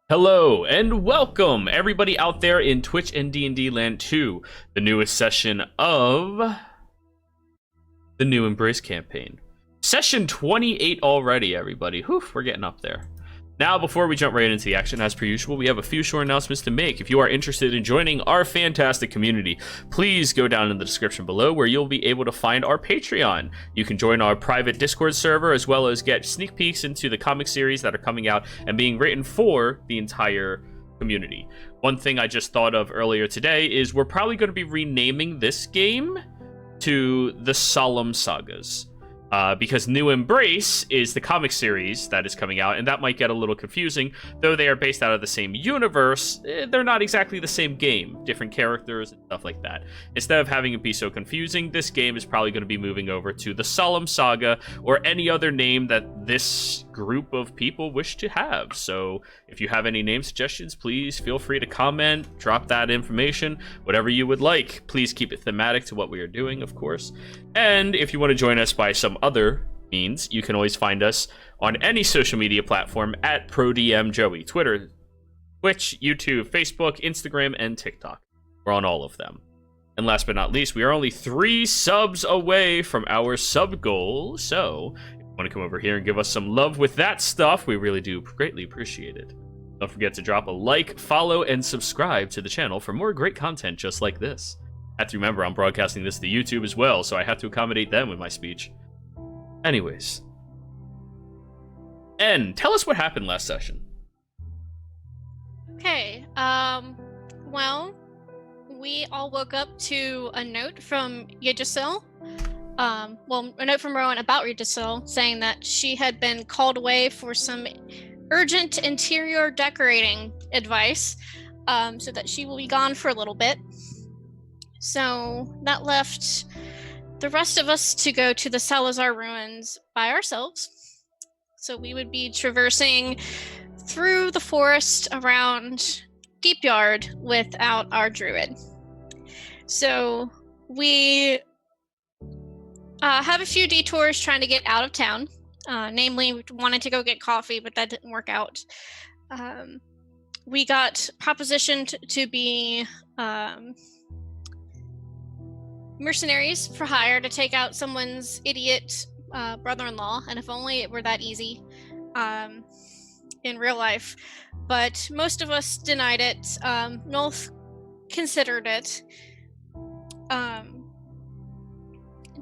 Hello and welcome everybody out there in Twitch and D&D Land 2, the newest session of the New Embrace campaign. Session 28 already, everybody. Whew, we're getting up there. Now, before we jump right into the action, as per usual, we have a few short announcements to make. If you are interested in joining our fantastic community, please go down in the description below where you'll be able to find our Patreon. You can join our private Discord server as well as get sneak peeks into the comic series that are coming out and being written for the entire community. One thing I just thought of earlier today is we're probably going to be renaming this game to the Solemn Sagas. Because New Embrace is the comic series that is coming out, and that might get a little confusing. Though they are based out of the same universe, they're not exactly the same game. Different characters and stuff like that. Instead of having it be so confusing, this game is probably going to be moving over to the Solemn Saga, or any other name that this group of people wish to have. So if you have any name suggestions, please feel free to comment, drop that information, whatever you would like. Please keep it thematic to what we are doing, of course. And if you want to join us by some other means, you can always find us on any social media platform at ProDMJoey. Twitter, Twitch, YouTube, Facebook, Instagram, and TikTok. We're on all of them. And last but not least, we are only 3 subs away from our sub goal. So if you want to come over here and give us some love with that stuff, we really do greatly appreciate it. Don't forget to drop a like, follow, and subscribe to the channel for more great content just like this. I have to remember I'm broadcasting this to YouTube as well, so I have to accommodate them with my speech. Anyways. En, tell us what happened last session. Okay, well, we all woke up to a note from Yggdrasil. Well, a note from Rowan about Yggdrasil saying that she had been called away for some urgent interior decorating advice, so that she will be gone for a little bit. So that left the rest of us to go to the Salazar ruins by ourselves. So we would be traversing through the forest around Deepyard without our druid. So we have a few detours trying to get out of town. Namely, we wanted to go get coffee, but that didn't work out. We got propositioned to be mercenaries for hire to take out someone's idiot brother-in-law, and if only it were that easy in real life. But most of us denied it. Nolth considered it. Then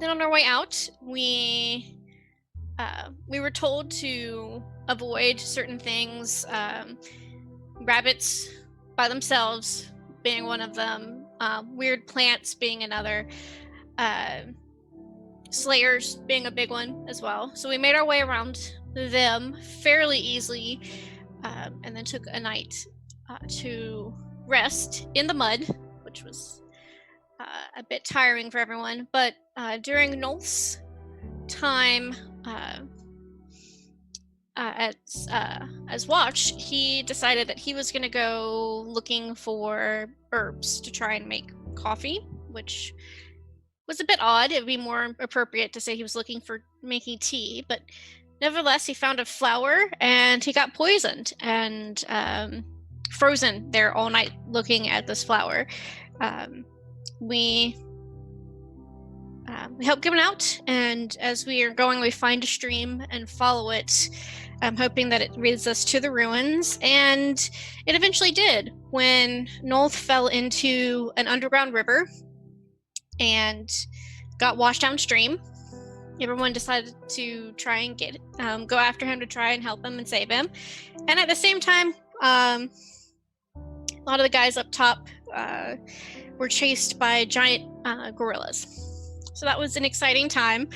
on our way out, we were told to avoid certain things, rabbits by themselves being one of them, weird plants being another, slayers being a big one as well. So we made our way around them fairly easily, and then took a night to rest in the mud, which was a bit tiring for everyone. But during Nolth's time as watch, he decided that he was going to go looking for herbs to try and make coffee, which was a bit odd. It would be more appropriate to say he was looking for making tea, but nevertheless, he found a flower and he got poisoned and frozen there all night looking at this flower. We help give him out, and as we are going, we find a stream and follow it, hoping that it leads us to the ruins. And it eventually did, when Nolth fell into an underground river and got washed downstream. Everyone decided to try and go after him to try and help him and save him. And at the same time, a lot of the guys up top were chased by giant gorillas. So that was an exciting time.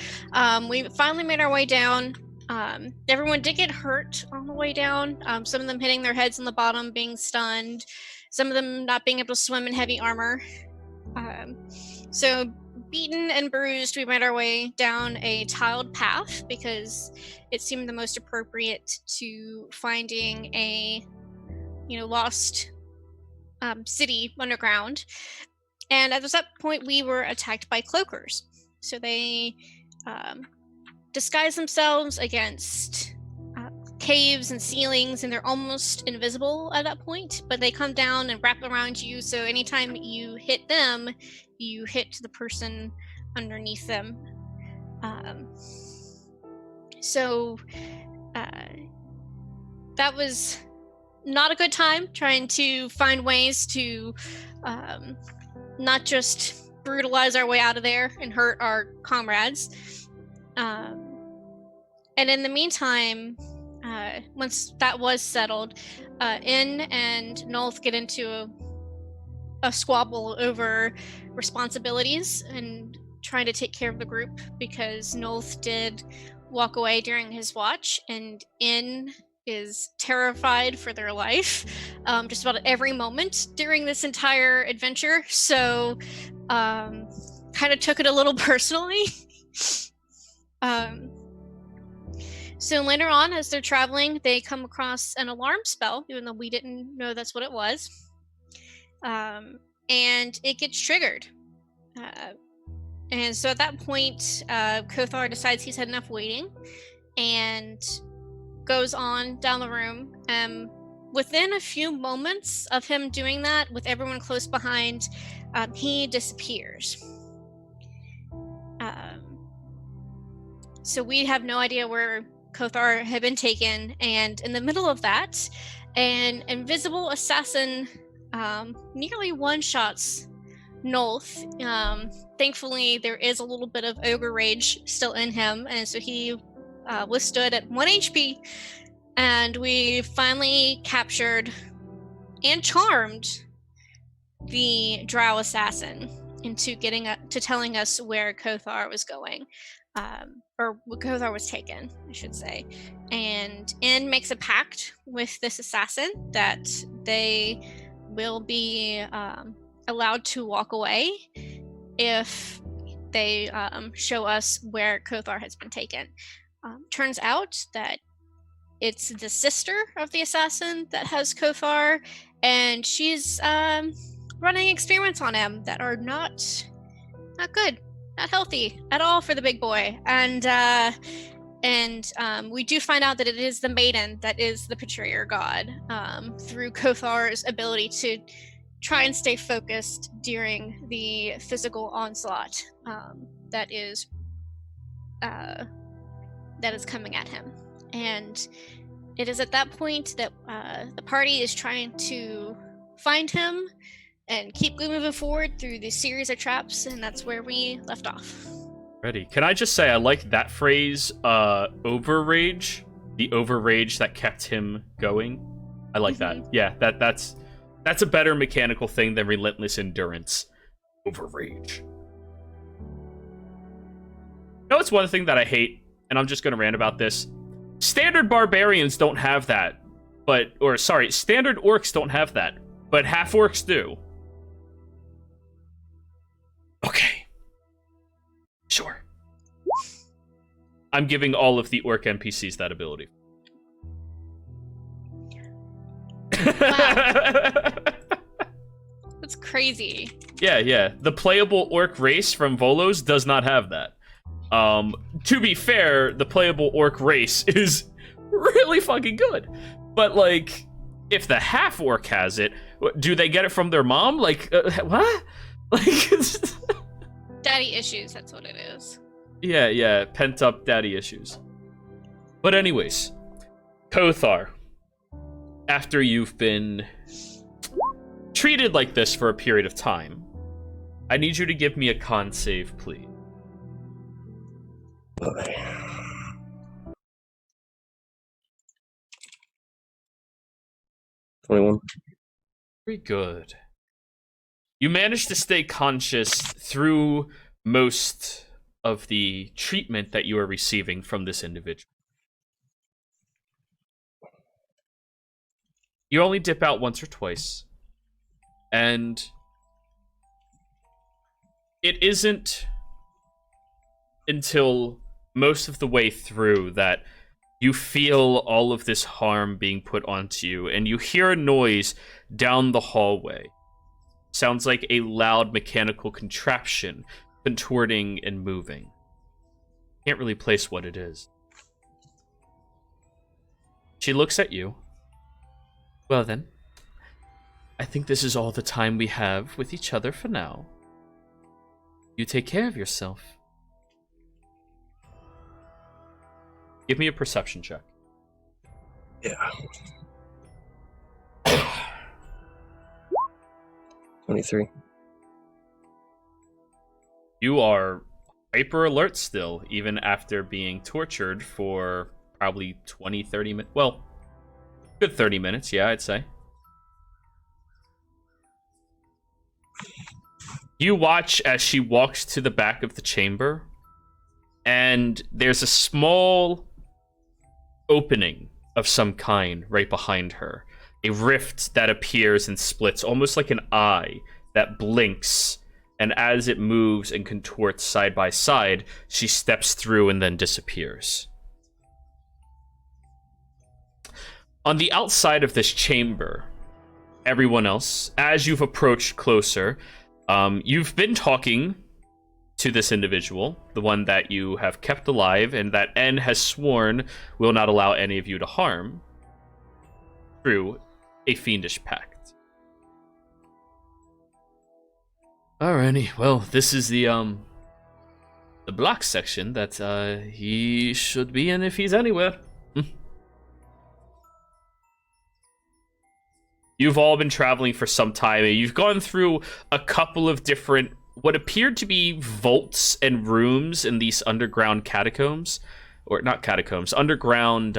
We finally made our way down. Everyone did get hurt on the way down. Some of them hitting their heads on the bottom, being stunned. Some of them not being able to swim in heavy armor. So beaten and bruised, we made our way down a tiled path because it seemed the most appropriate to finding a, lost city underground. And at that point, we were attacked by cloakers. So they disguised themselves against caves and ceilings, and they're almost invisible at that point, but they come down and wrap around you, so anytime you hit them, you hit the person underneath them. So that was not a good time, trying to find ways to not just brutalize our way out of there and hurt our comrades. And in the meantime, once that was settled, In and Nolth get into a squabble over responsibilities and trying to take care of the group, because Nolth did walk away during his watch, and In is terrified for their life just about every moment during this entire adventure. So kind of took it a little personally. So later on, as they're traveling, they come across an alarm spell, even though we didn't know that's what it was. And it gets triggered. And so at that point, Kothar decides he's had enough waiting and goes on down the room. Within a few moments of him doing that, with everyone close behind, he disappears. So we have no idea where Kothar had been taken, and in the middle of that, an invisible assassin nearly one-shots Nolth. Thankfully, there is a little bit of ogre rage still in him, and so he withstood at 1 HP, and we finally captured and charmed the drow assassin into telling us where Kothar was going. Or Kothar was taken, I should say. And In makes a pact with this assassin that they will be allowed to walk away if they show us where Kothar has been taken. Turns out that it's the sister of the assassin that has Kothar, and she's running experiments on him that are not good. Not healthy at all for the big boy. And we do find out that it is the maiden that is the betrayer god, through Kothar's ability to try and stay focused during the physical onslaught that is coming at him. And it is at that point that the party is trying to find him and keep moving forward through the series of traps, and that's where we left off. Ready. Can I just say I like that phrase, overrage? The overrage that kept him going. I like that. Yeah, that's a better mechanical thing than relentless endurance. Overrage. No, it's one thing that I hate, and I'm just gonna rant about this. Standard barbarians don't have that. Standard orcs don't have that, but half orcs do. Okay. Sure. I'm giving all of the orc NPCs that ability. Wow. That's crazy. Yeah. The playable orc race from Volos does not have that. To be fair, the playable orc race is really fucking good. But, like, if the half orc has it, do they get it from their mom? Like, what? Like, Daddy issues, that's what it is. Yeah, pent up daddy issues. But anyways, Kothar, after you've been treated like this for a period of time, I need you to give me a con save, please. 21. Very good. You managed to stay conscious through most of the treatment that you are receiving from this individual. You only dip out once or twice, and it isn't until most of the way through that you feel all of this harm being put onto you, and you hear a noise down the hallway. Sounds like a loud mechanical contraption contorting and moving. Can't really place what it is. She looks at you. Well then, I think this is all the time we have with each other for now. You take care of yourself. Give me a perception check. Yeah. 23. You are hyper alert still, even after being tortured for probably 20, 30 minutes. Well, good 30 minutes, yeah, I'd say. You watch as she walks to the back of the chamber, and there's a small opening of some kind right behind her. A rift that appears and splits, almost like an eye that blinks, and as it moves and contorts side by side, she steps through and then disappears. On the outside of this chamber, everyone else, as you've approached closer, you've been talking to this individual, the one that you have kept alive and that N has sworn will not allow any of you to harm through a fiendish pact. Alrighty, well, this is the block section that he should be in if he's anywhere. You've all been traveling for some time, and you've gone through a couple of different, what appeared to be vaults and rooms in these underground catacombs. Or not catacombs, underground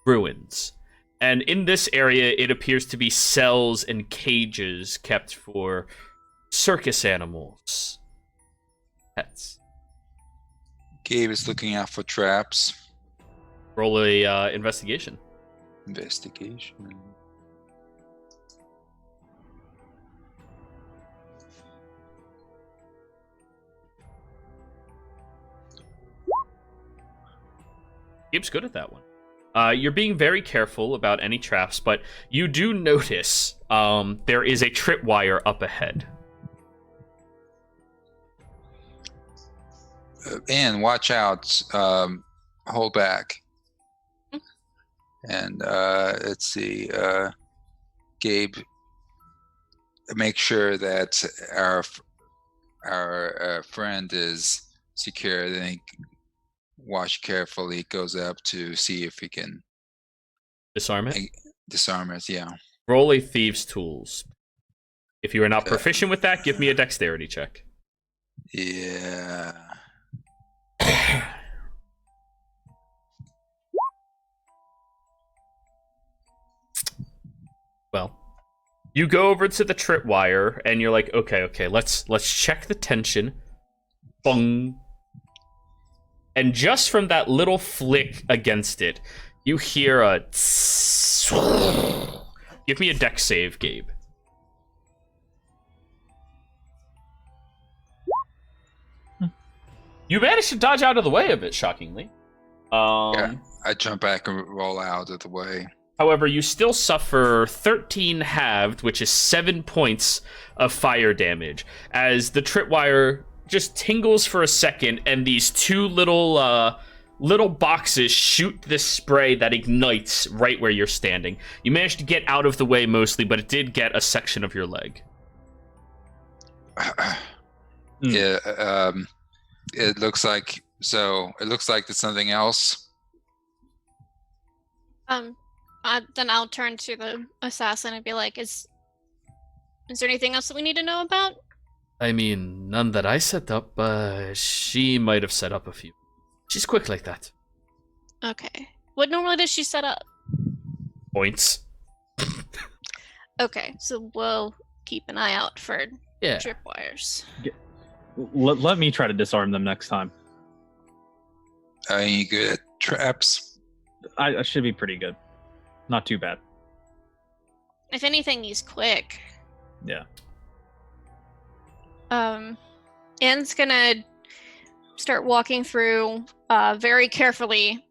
ruins. And in this area, it appears to be cells and cages kept for circus animals. Pets. Gabe is looking out for traps. Roll a investigation. Investigation. Gabe's good at that one. You're being very careful about any traps, but you do notice there is a tripwire up ahead. And watch out. Hold back. And let's see. Gabe, make sure that our friend is secure. Then he watch carefully. Goes up to see if he can Disarm it? disarm it. Yeah. Roll a Thieves' Tools. If you are not proficient with that, give me a dexterity check. Yeah. Well, you go over to the tripwire and you're like, okay, let's check the tension. Bong. And just from that little flick against it, you hear a give me a dex save, Gabe. You managed to dodge out of the way of it, shockingly. Yeah, I jump back and roll out of the way. However, you still suffer 13 halved, which is 7 points of fire damage, as the tripwire just tingles for a second, and these two little boxes shoot this spray that ignites right where you're standing. You managed to get out of the way mostly, but it did get a section of your leg. Yeah. It looks like there's something else. Then I'll turn to the assassin and be like, is there anything else that we need to know about? I mean, none that I set up, but she might have set up a few. She's quick like that. Okay. What normally does she set up? Points. Okay, so we'll keep an eye out for Yeah. tripwires. Let me try to disarm them next time. Are you good at traps? I should be pretty good. Not too bad. If anything, he's quick. Yeah. Anne's gonna start walking through very carefully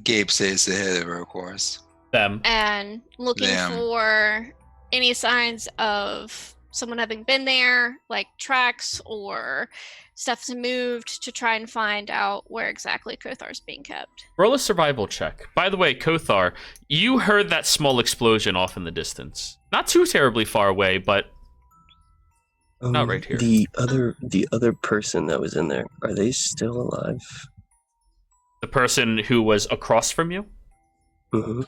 Gabe stays ahead of her, of course. Them. and looking Them. for any signs of someone having been there, like tracks or stuff's moved to try and find out where exactly Kothar's being kept. Roll a survival check. By the way, Kothar, you heard that small explosion off in the distance. Not too terribly far away, but not right here. The other person that was in there, are they still alive? The person who was across from you Mm-hmm.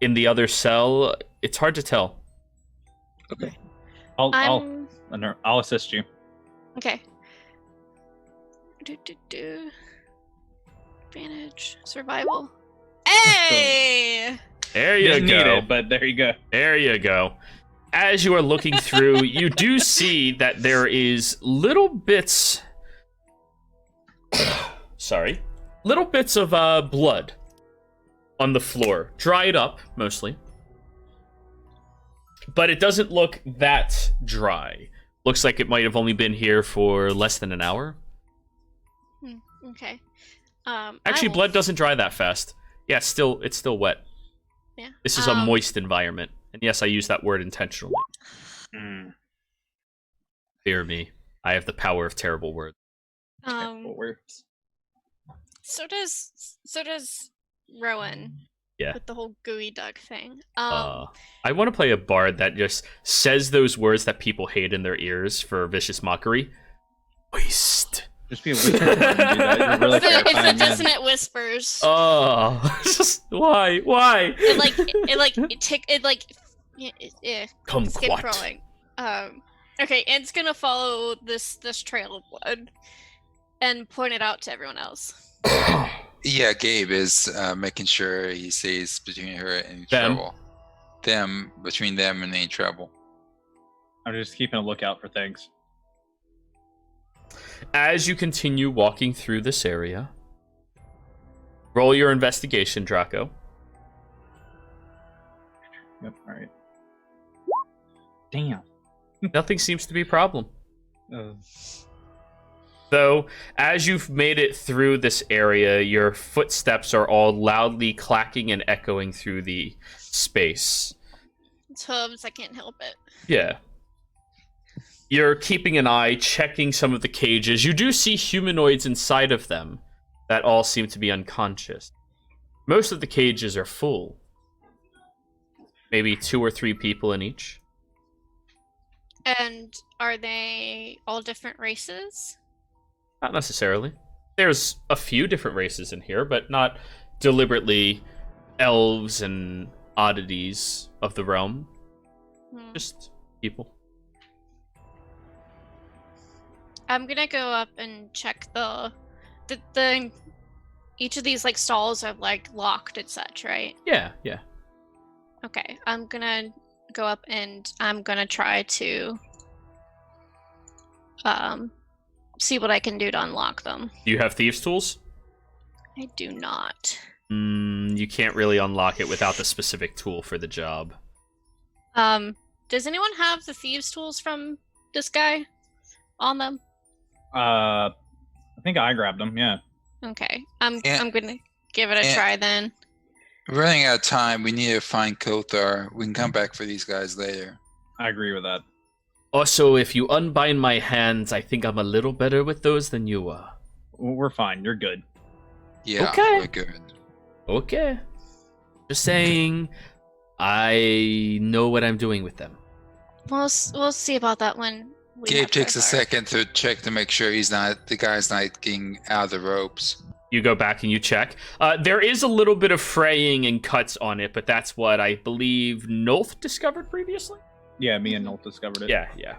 in the other cell, it's hard to tell. Okay. I'll assist you. Okay. Advantage. Survival. Hey! There you Didn't go. need it, but there you go. There you go. As you are looking through, you do see that there is little bits... Sorry. Little bits of blood on the floor. Dried up, mostly. But it doesn't look that dry. Looks like it might have only been here for less than an hour. Okay. Actually, blood doesn't dry that fast. Yeah, it's still wet. Yeah. This is a moist environment. And yes, I use that word intentionally. Fear me. I have the power of terrible words. Words. So does Rowan. Yeah. With the whole gooey duck thing. I want to play a bard that just says those words that people hate in their ears for vicious mockery. Moist. Just be a whisper and do that. You're really It's the terrifying, man. dissonant whispers. Oh, why? Skin Kumquat. crawling. Okay, Ed's gonna follow this trail of blood and point it out to everyone else. Yeah, Gabe is making sure he stays between her and any Them. trouble. Between them and any trouble. I'm just keeping a lookout for things. As you continue walking through this area, roll your investigation, Draco. Yep, alright. Damn. Nothing seems to be a problem. Uh, Though, as you've made it through this area, your footsteps are all loudly clacking and echoing through the space. It's hooves, I can't help it. Yeah. You're keeping an eye, checking some of the cages. You do see humanoids inside of them that all seem to be unconscious. Most of the cages are full. Maybe 2 or 3 people in each. And are they all different races? Not necessarily. There's a few different races in here, but not deliberately elves and oddities of the realm. Just people. I'm gonna go up and check the each of these like stalls are like locked and such, right? Yeah. Okay, I'm gonna go up and I'm gonna try to see what I can do to unlock them. Do you have thieves' tools? I do not. You can't really unlock it without the specific tool for the job. Does anyone have the thieves' tools from this guy on them? I think I grabbed them, yeah. Okay, I'm Yeah. gonna give it a Yeah. try then. We're running out of time. We need to find Kothar. We can come back for these guys later. I agree with that. Also, if you unbind my hands, I think I'm a little better with those than you are. We're fine. You're good. Yeah, Okay. we're good. Okay. Just saying, I know what I'm doing with them. We'll see about that when we Gabe have takes a Kothar. second to check to make sure the guy's not getting out of the ropes. You go back and you check. There is a little bit of fraying and cuts on it, but that's what I believe Nolth discovered previously? Yeah, me and Nolt discovered it. Yeah.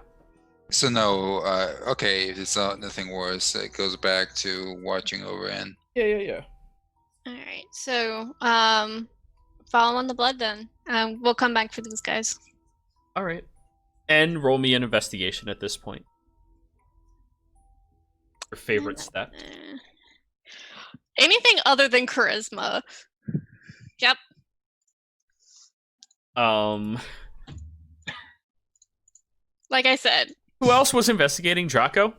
So no, okay, if it's nothing worse, it goes back to watching over in. Yeah. All right, so follow on the blood then. We'll come back for these guys. All right. And roll me an investigation at this point. Your favorite stat. Anything other than charisma. Yep. Like I said. Who else was investigating? Draco?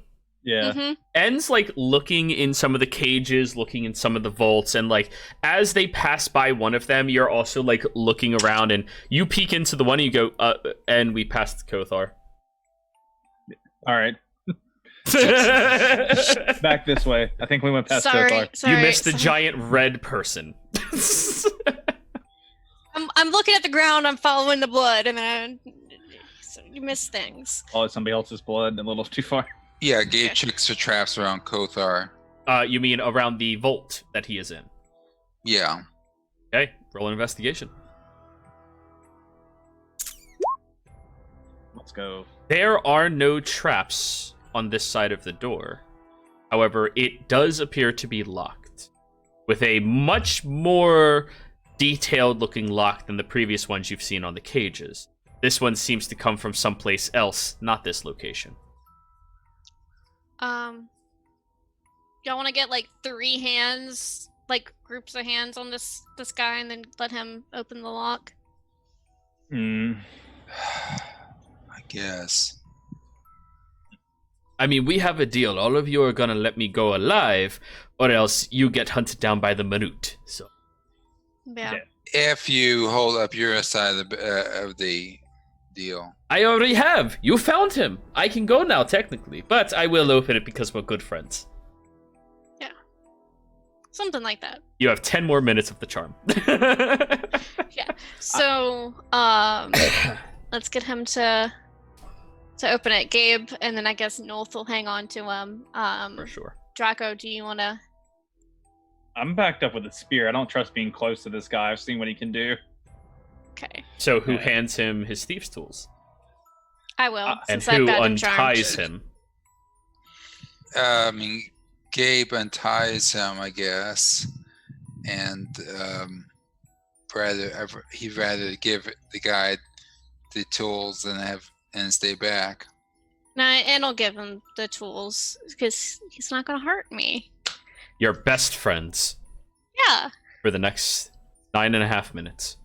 Yeah. Mhm. En's like looking in some of the cages, looking in some of the vaults, and like as they pass by one of them, you're also like looking around and you peek into the one and you go, and we passed Kothar. All right, back this way. I think we went past Sorry, Kothar. sorry. You missed the sorry. giant red person. I'm looking at the ground. I'm following the blood, and then so you miss things. Oh, it's somebody else's blood a little too far. Yeah, Gabe checks for traps around Kothar. You mean around the vault that he is in? Yeah. Okay, roll an investigation. Let's go. There are no traps on this side of the door. However, it does appear to be locked, with a much more detailed looking lock than the previous ones you've seen on the cages. This one seems to come from someplace else, not this location. Y'all want to get like 3 hands, like groups of hands on this guy, and then let him open the lock? Hmm. I guess. I mean, we have a deal. All of you are gonna let me go alive, or else you get hunted down by the Manute. So Yeah. Yeah. If you hold up your side of the deal. I already have. You found him. I can go now, technically, but I will open it because we're good friends. Something like that. You have 10 more minutes of the charm. So, let's get him to open it, Gabe, and then I guess Nolth will hang on to him. For sure. Draco, do you want to? I'm backed up with a spear. I don't trust being close to this guy. I've seen what he can do. Okay, So who hands him his thieves' tools? I will. And since I've who got him charmed. unties him? I mean, Gabe unties him, I guess, and he'd rather give the guy the tools and stay back. And I'll give him the tools because he's not gonna hurt me. Your best friends Yeah. for the next 9.5 minutes.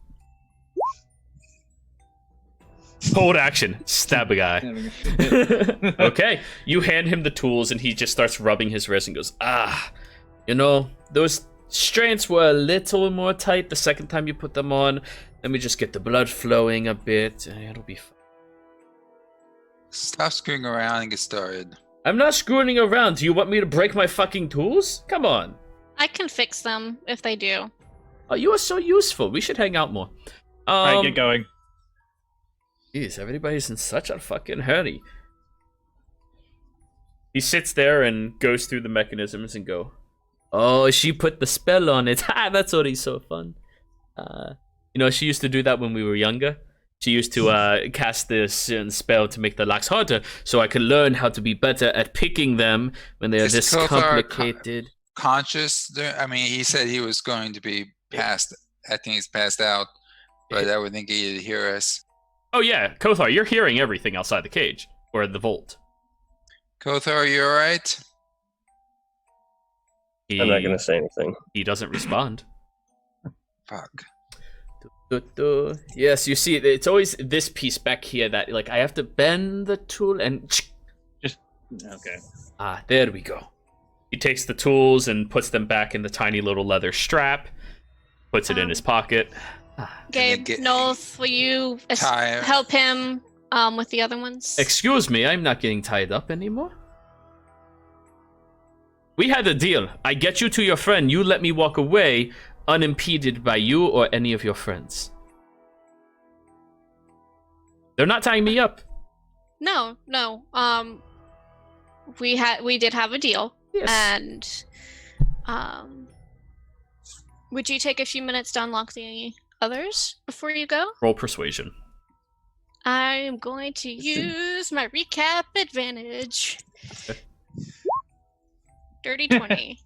Hold action. Stab a guy. Okay, you hand him the tools and he just starts rubbing his wrist and goes, those strains were a little more tight the second time you put them on. Let me just get the blood flowing a bit. It'll be fine. Stop screwing around and get started. I'm not screwing around. Do you want me to break my fucking tools? Come on. I can fix them if they do. Oh, you are so useful. We should hang out more. All right, get going. Jeez, everybody's in such a fucking hurry. He sits there and goes through the mechanisms and go, oh, she put the spell on it. Ha, that's already so fun. She used to do that when we were younger. She used to cast this certain spell to make the locks harder, so I could learn how to be better at picking them when they are Is this Kothar complicated. Conscious? I mean, he said he was going to be passed. I think he's passed out, but I would think he'd hear us. Oh yeah, Kothar, you're hearing everything outside the cage, or the vault. Kothar, are you alright? I'm not gonna say anything. He doesn't respond. Fuck. Yes, you see, it's always this piece back here that, like, I have to bend the tool and... Just okay. There we go. He takes the tools and puts them back in the tiny little leather strap, puts it in his pocket. Gabe, Nolth, will you help him with the other ones? Excuse me, I'm not getting tied up anymore. We had a deal. I get you to your friend, you let me walk away unimpeded by you or any of your friends. They're not tying me up. No. We did have a deal. Yes. And would you take a few minutes to unlock the others before you go? Roll persuasion. I am going to use my recap advantage. Dirty 20.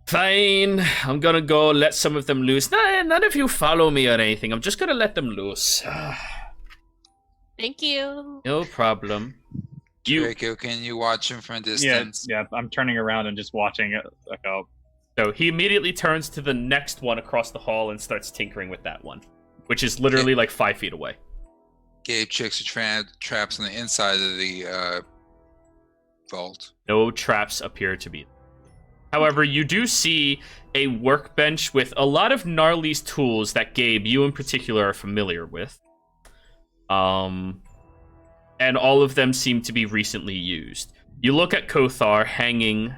Fine, I'm gonna go let some of them loose. None of you follow me or anything. I'm just gonna let them loose. Thank you. No problem. Draco, can you watch him from a distance? Yeah. I'm turning around and just watching it. So he immediately turns to the next one across the hall and starts tinkering with that one, which is literally like 5 feet away. Gabe checks the traps on the inside of the vault. No traps appear to be. However, you do see a workbench with a lot of Gnarly's tools that, Gabe, you in particular are familiar with. And and all of them seem to be recently used. You look at Kothar hanging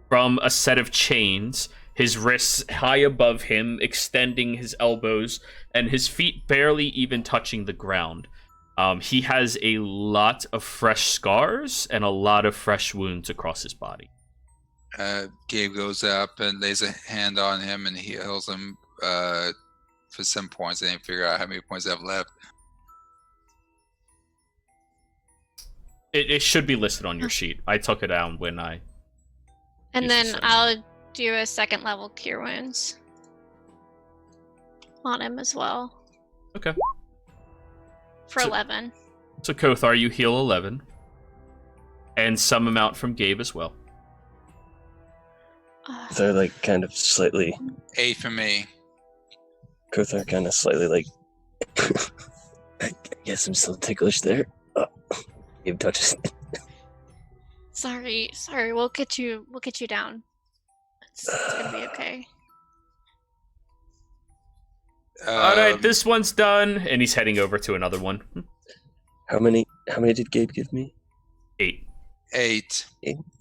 from a set of chains, his wrists high above him, extending his elbows, and his feet barely even touching the ground. He has a lot of fresh scars and a lot of fresh wounds across his body. Gabe goes up and lays a hand on him and heals him for some points. I didn't figure out how many points I have left. It should be listed on your sheet. I took it down when I... And Use the then second I'll do a second level cure wounds on him as well Okay. for So- 11. So Kothar, you heal 11. And some amount from Gabe as well. They're like kind of slightly. 8 for me. Kothar kind of slightly like. I guess I'm still ticklish there. Oh, Gabe touches. Sorry, we'll get you down. It's gonna be okay. All right, Um, this one's done. And he's heading over to another one. How many did Gabe give me? 8. 8.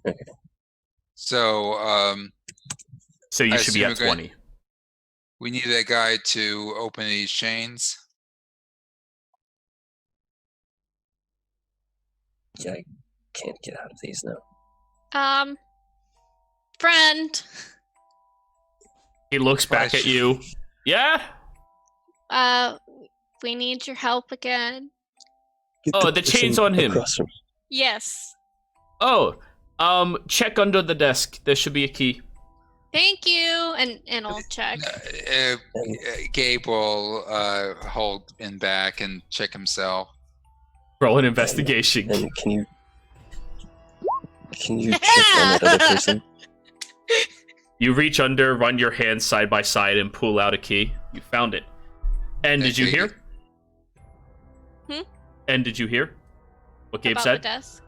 Okay. So So you I should be assume at we're going- 20. we need that guy to open these chains. Yeah, I can't get out of these now. Friend, He looks back at you. Yeah? we need your help again. Get Oh, the person chain's on him. across from- Yes. Oh, check under the desk. There should be a key. Thank you, and I'll check. Gabe will hold in back and check himself. Roll an investigation. And can you check on that other person? You reach under, run your hands side by side, and pull out a key. You found it. And did you Okay. hear? And did you hear what Gabe About said? the desk?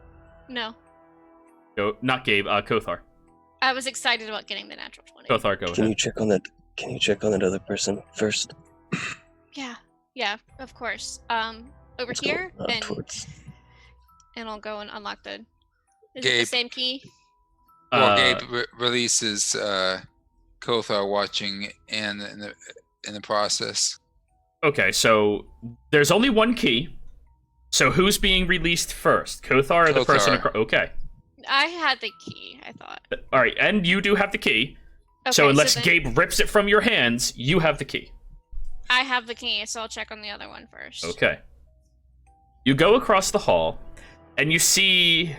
No. Go, not Gabe. Kothar. I was excited about getting the natural 20. Kothar, go Can ahead. you check on that? Can you check on that other person first? Yeah, of course. Over Let's go, here, and towards. I'll go and unlock the. Is it the Gabe. same key? Well, Uh, Gabe releases Kothar watching in the process. Okay, so there's only one key. So who's being released first? Kothar or the person Kothar. across? Okay. I had the key, I thought. All right, and you do have the key. Okay, so unless then Gabe rips it from your hands, you have the key. I have the key, so I'll check on the other one first. Okay. You go across the hall, and you see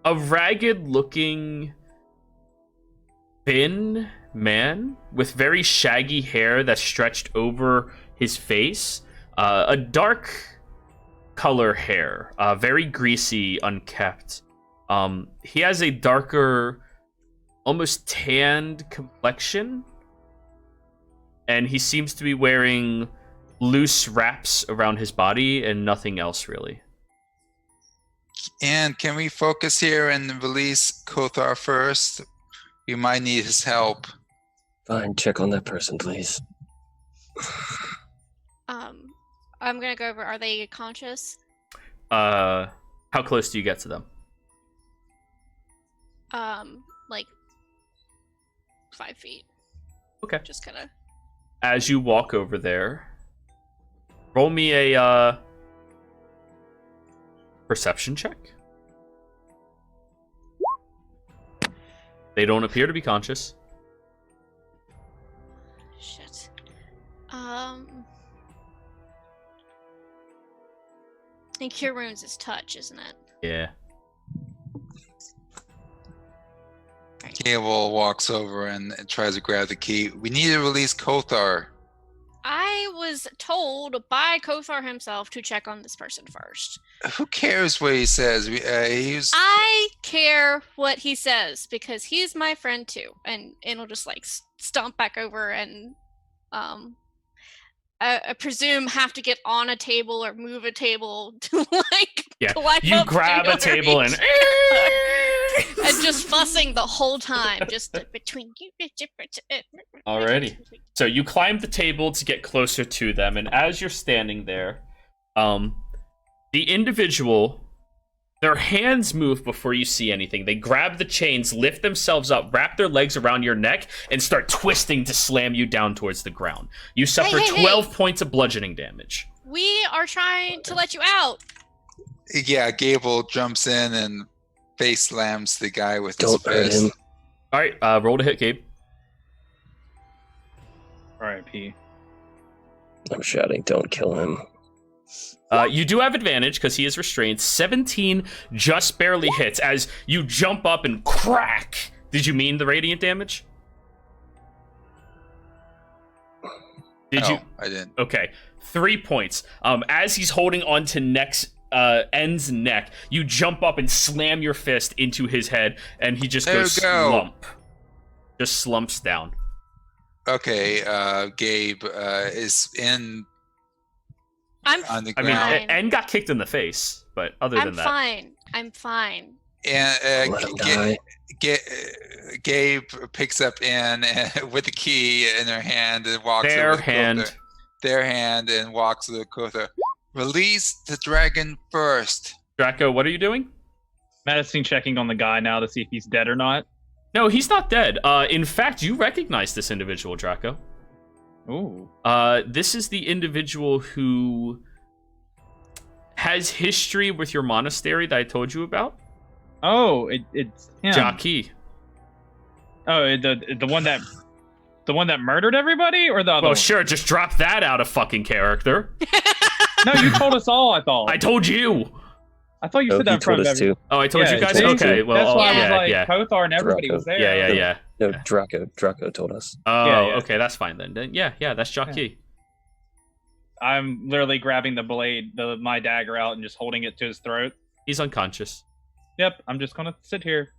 a ragged-looking, thin man with very shaggy hair that's stretched over his face. A dark color hair, very greasy, unkept. He has a darker, almost tanned complexion, and he seems to be wearing loose wraps around his body and nothing else really. And can we focus here and release Kothar first? We might need his help. Fine, check on that person, please. I'm gonna go over. Are they conscious? How close do you get to them? Like 5 feet. Okay. Just kind of. As you walk over there, roll me a perception check. They don't appear to be conscious. Shit. And cure wounds is touch, isn't it? Yeah. Gable walks over and tries to grab the key. We need to release Kothar. I was told by Kothar himself to check on this person first. Who cares what he says? He's I care what he says because he's my friend too, and he'll just like stomp back over and I presume have to get on a table or move a table to like Yeah. climb You up grab to a table and and just fussing the whole time, just between you. Alrighty. So you climb the table to get closer to them, and as you're standing there, The individual, their hands move before you see anything. They grab the chains, lift themselves up, wrap their legs around your neck, and start twisting to slam you down towards the ground. You suffer hey, 12 points of bludgeoning damage. We are trying to let you out. Yeah, Gable jumps in and face slams the guy with his Don't hurt fist. him. All right, roll to hit, Gabe. R.I.P. I'm shouting, don't kill him. You do have advantage because he is restrained. 17 just barely hits as you jump up and crack. Did you mean the radiant damage? Did No, you? I didn't. Okay, 3 points. As he's holding on to End's neck, you jump up and slam your fist into his head, and he just There goes you go. slump. Just slumps down. Okay, Gabe is I'm on the I mean, ground. Fine. End got kicked in the face, but other than that, fine. I'm fine. And Let him die. Gabe picks up in with the key in her hand and walks their over to hand. Kotha. Their hand and walks to the Kotha. Release the dragon first. Draco, what are you doing? Medicine checking on the guy now to see if he's dead or not. No, he's not dead. In fact, you recognize this individual, Draco. Ooh. This is the individual who has history with your monastery that I told you about. Oh, it's him. Jackie. Oh, the one that murdered everybody, or the other Well, one? sure, just drop that out of fucking character. No, you told us all. I thought. I told you. I thought you Oh, said that he in front told of us everyone. too. Oh, I told Yeah, you guys? see? Okay, well, That's why I yeah. was like, yeah. Kothar and everybody was there. Yeah. No, Draco told us. Oh, Yeah. okay, that's fine then. Yeah, that's Jackie. I'm literally grabbing the blade, my dagger out, and just holding it to his throat. He's unconscious. Yep, I'm just gonna sit here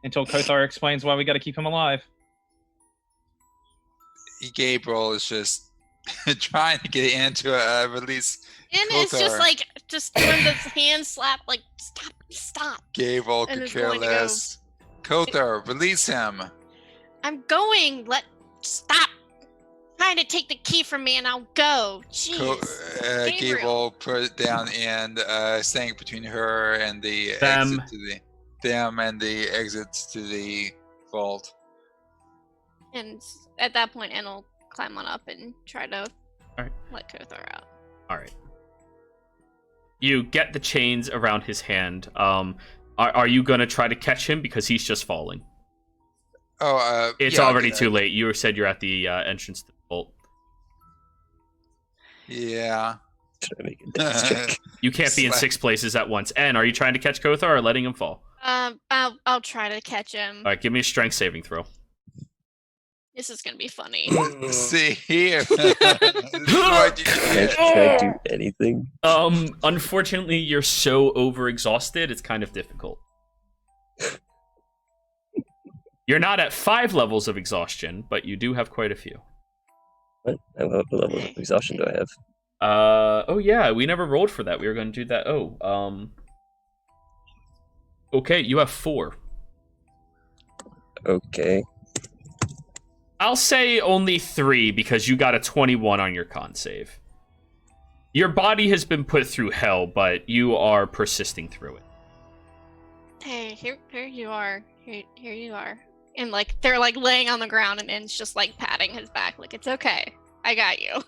until Kothar explains why we got to keep him alive. Gabriel is just trying to get into a release. And it's just Kothar. like, just doing this hand slap, like, stop. Gabriel And could is care going to go. less. Kothar, release him. I'm going. Stop trying to take the key from me and I'll go. Jeez. Gabriel. Gabriel put it down and standing between her and the Them. exit to them and the exits to the vault. And at that point, Anne will climb on up and try to Alright. let Kothar out. All right. You get the chains around his hand. Are you gonna try to catch him because he's just falling? Oh, It's yeah, already too late. You said you're at the entrance to the vault. Yeah. Should I make a dex check? You can't be in Slap. 6 places at once. And are you trying to catch Kothar or letting him fall? I'll try to catch him. All right, give me a strength saving throw. This is gonna be funny. See here. This is what you get. Can I do anything? Unfortunately, you're so overexhausted, it's kind of difficult. You're not at 5 levels of exhaustion, but you do have quite a few. What level of exhaustion do I have? Oh yeah, we never rolled for that. We were going to do that. Okay, you have 4. Okay. I'll say only 3 because you got a 21 on your con save. Your body has been put through hell, but you are persisting through it. Hey, here you are. Here you are. And like they're like laying on the ground, and Ann's just like patting his back, like it's okay. I got you.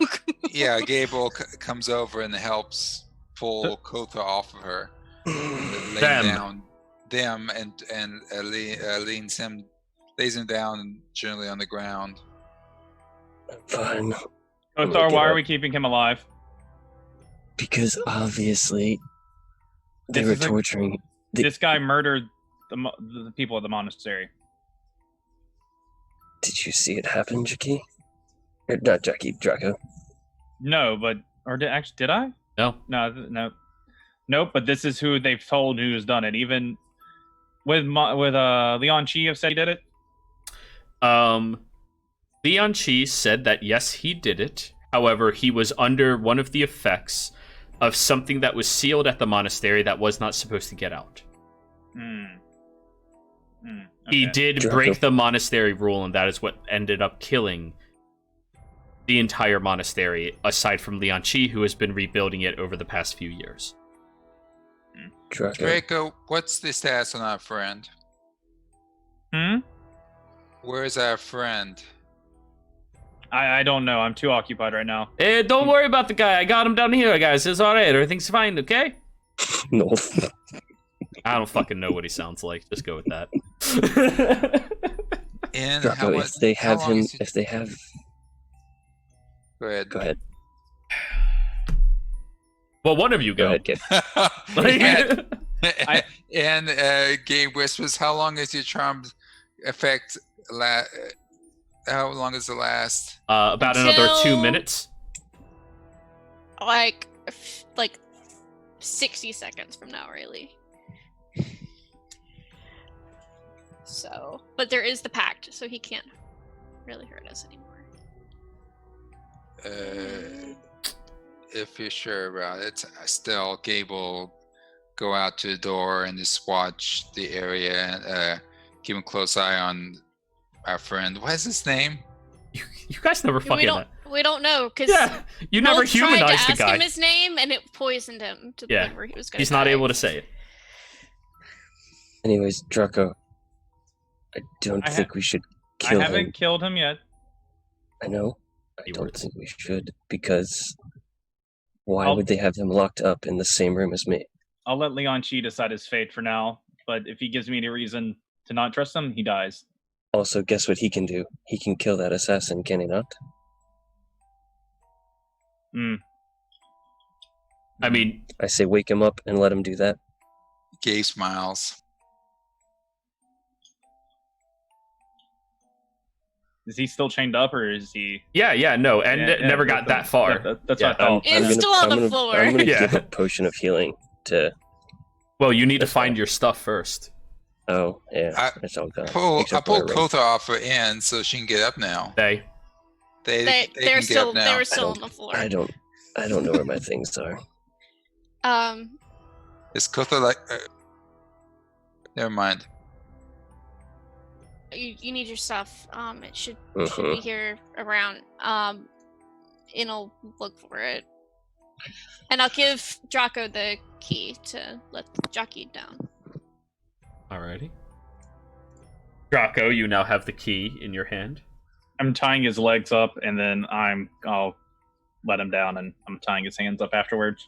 Yeah, Gabriel comes over and helps pull Kothar off of her. Lay Them. down them and leans him, lays him down gently on the ground. I'm fine. Kothar, why are we keeping him alive? Because obviously they This were is a- torturing. This guy murdered the people of the monastery. Did you see it happen, Jackie? Or not Jackie, Draco. No, but did I? No. No. Nope. But this is who they've told who's done it. Even with Leon Chi have said he did it. Leon Chi said that yes, he did it. However, he was under one of the effects of something that was sealed at the monastery that was not supposed to get out. He Okay. did Draco. break the monastery rule, and that is what ended up killing the entire monastery, aside from Leon Chi, who has been rebuilding it over the past few years. Draco. Draco, what's the status on our friend? Where's our friend? I don't know. I'm too occupied right now. Hey, don't worry about the guy. I got him down here, guys. It's all right. Everything's fine, okay? No. I don't fucking know what he sounds like. Just go with that. And Draco, if they have him, if they have, Go ahead. go ahead. Well, one of you Go go. ahead, kid. and Gabe whispers, "How long is your charm effect? How long does it last?" About another 2 Until- minutes. Like 60 seconds from now, really. So, but there is the pact, so he can't really hurt us anymore. If you're sure about it, still, Gabe will go out to the door and just watch the area and keep a close eye on our friend. What is his name? You guys never fucking. We don't know because Yeah, you never humanized the tried to ask him guy. his name, and it poisoned him to the Yeah, point where he was going. He's not able to say it. Anyways, Draco, I don't I think we should I kill haven't him. killed him yet. I know. I You don't would. think we should, because why I'll- would they have him locked up in the same room as me? I'll let Leon Chi decide his fate for now. But if he gives me any reason to not trust him, he dies. Also, guess what he can do? He can kill that assassin, can he not? I mean, I say wake him up and let him do that. Gabe smiles. Is he still chained up, or is he? yeah, no, and Yeah, never got that far. That's Yeah, what I thought. It's still on the floor. I'm gonna Yeah. give a potion of healing to. Well, you need to That's find fine. your stuff first. Oh yeah, I that's all gone. I except pulled for a ring. Kotha off her end so she can get up now. They. They They're can get still up now. they were still on the floor. I don't know where my things are. Is Kotha like? Never mind. You need your stuff. It should be Mhm. here around. And I'll look for it. And I'll give Draco the key to let the jockey down. Alrighty. Draco, you now have the key in your hand. I'm tying his legs up, and then I'll let him down, and I'm tying his hands up afterwards.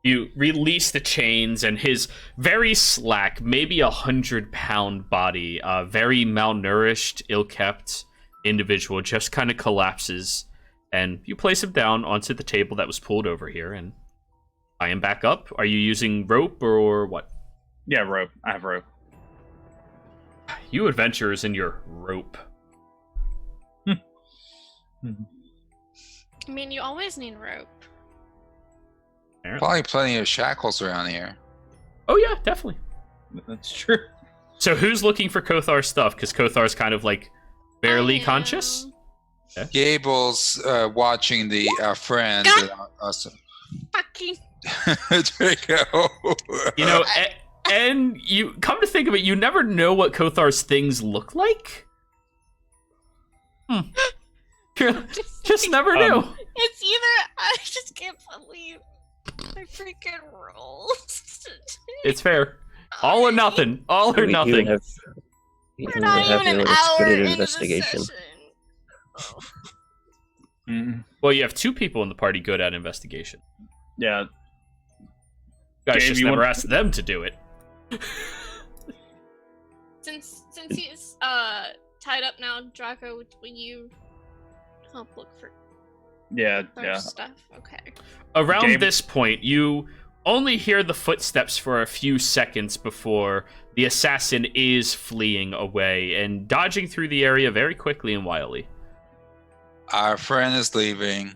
You release the chains, and his very slack, maybe 100-pound body, very malnourished, ill-kept individual just kind of collapses, and you place him down onto the table that was pulled over here, and tie him back up. Are you using rope or what? Yeah, rope. I have rope. You adventurers in your rope. I mean, you always need rope. Apparently. Probably plenty of shackles around here. Oh yeah, definitely. That's true. So who's looking for Kothar's stuff? Because Kothar's kind of like barely I conscious. am. Gable's watching the friend. God. Awesome. Fucking. Draco. You know, and you come to think of it, you never know what Kothar's things look like. Just never knew. It's either I just can't believe my freaking rolls. It's fair. All or nothing. All or We nothing. even have, we We're even not have even your an hour expedited into investigation. the session. Oh. Mm, Well, you have two people in the party good at investigation. yeah. You guys Gabe, just you never want- asked them to do it. Since he's tied up now, Draco, will you help look for Yeah. our Yeah. stuff? Okay. Around Gabe- this point, you only hear the footsteps for a few seconds before the assassin is fleeing away and dodging through the area very quickly and wildly. Our friend is leaving.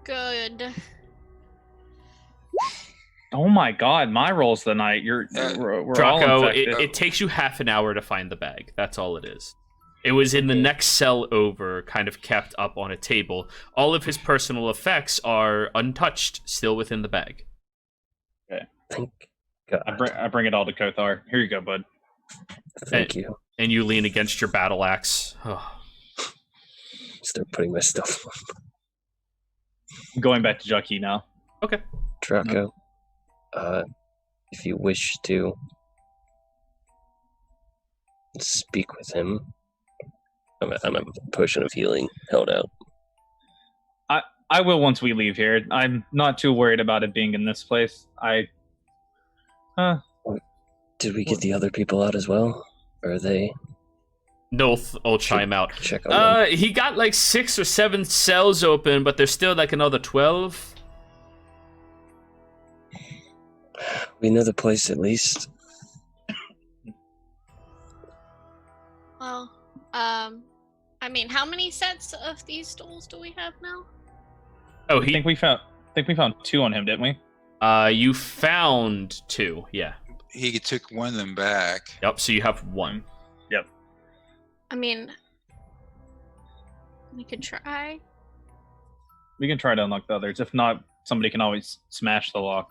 Good. Oh my God! My rolls tonight. We're all Draco, infected. it takes you half an hour to find the bag. That's all it is. It was in the next cell over, kind of kept up on a table. All of his personal effects are untouched, still within the bag. Thank God. I bring it all to Kothar. Here you go, bud. Thank you. And you lean against your battle axe. Oh. Start putting my stuff on. I'm going back to Jockey now. Okay. Draco, if you wish to speak with him, I'm a potion of healing held out. I will once we leave here. I'm not too worried about it being in this place. Did we get the other people out as well? Or are they? Nolth will chime out. Check on them. He got like 6 or 7 cells open, but there's still like another 12. We know the place at least. Well, I mean, how many sets of these stools do we have now? Oh, I think we found 2 on him, didn't we? you found 2, yeah. He took one of them back. Yep, so you have 1. I mean, we could try. We can try to unlock the others. If not, somebody can always smash the lock.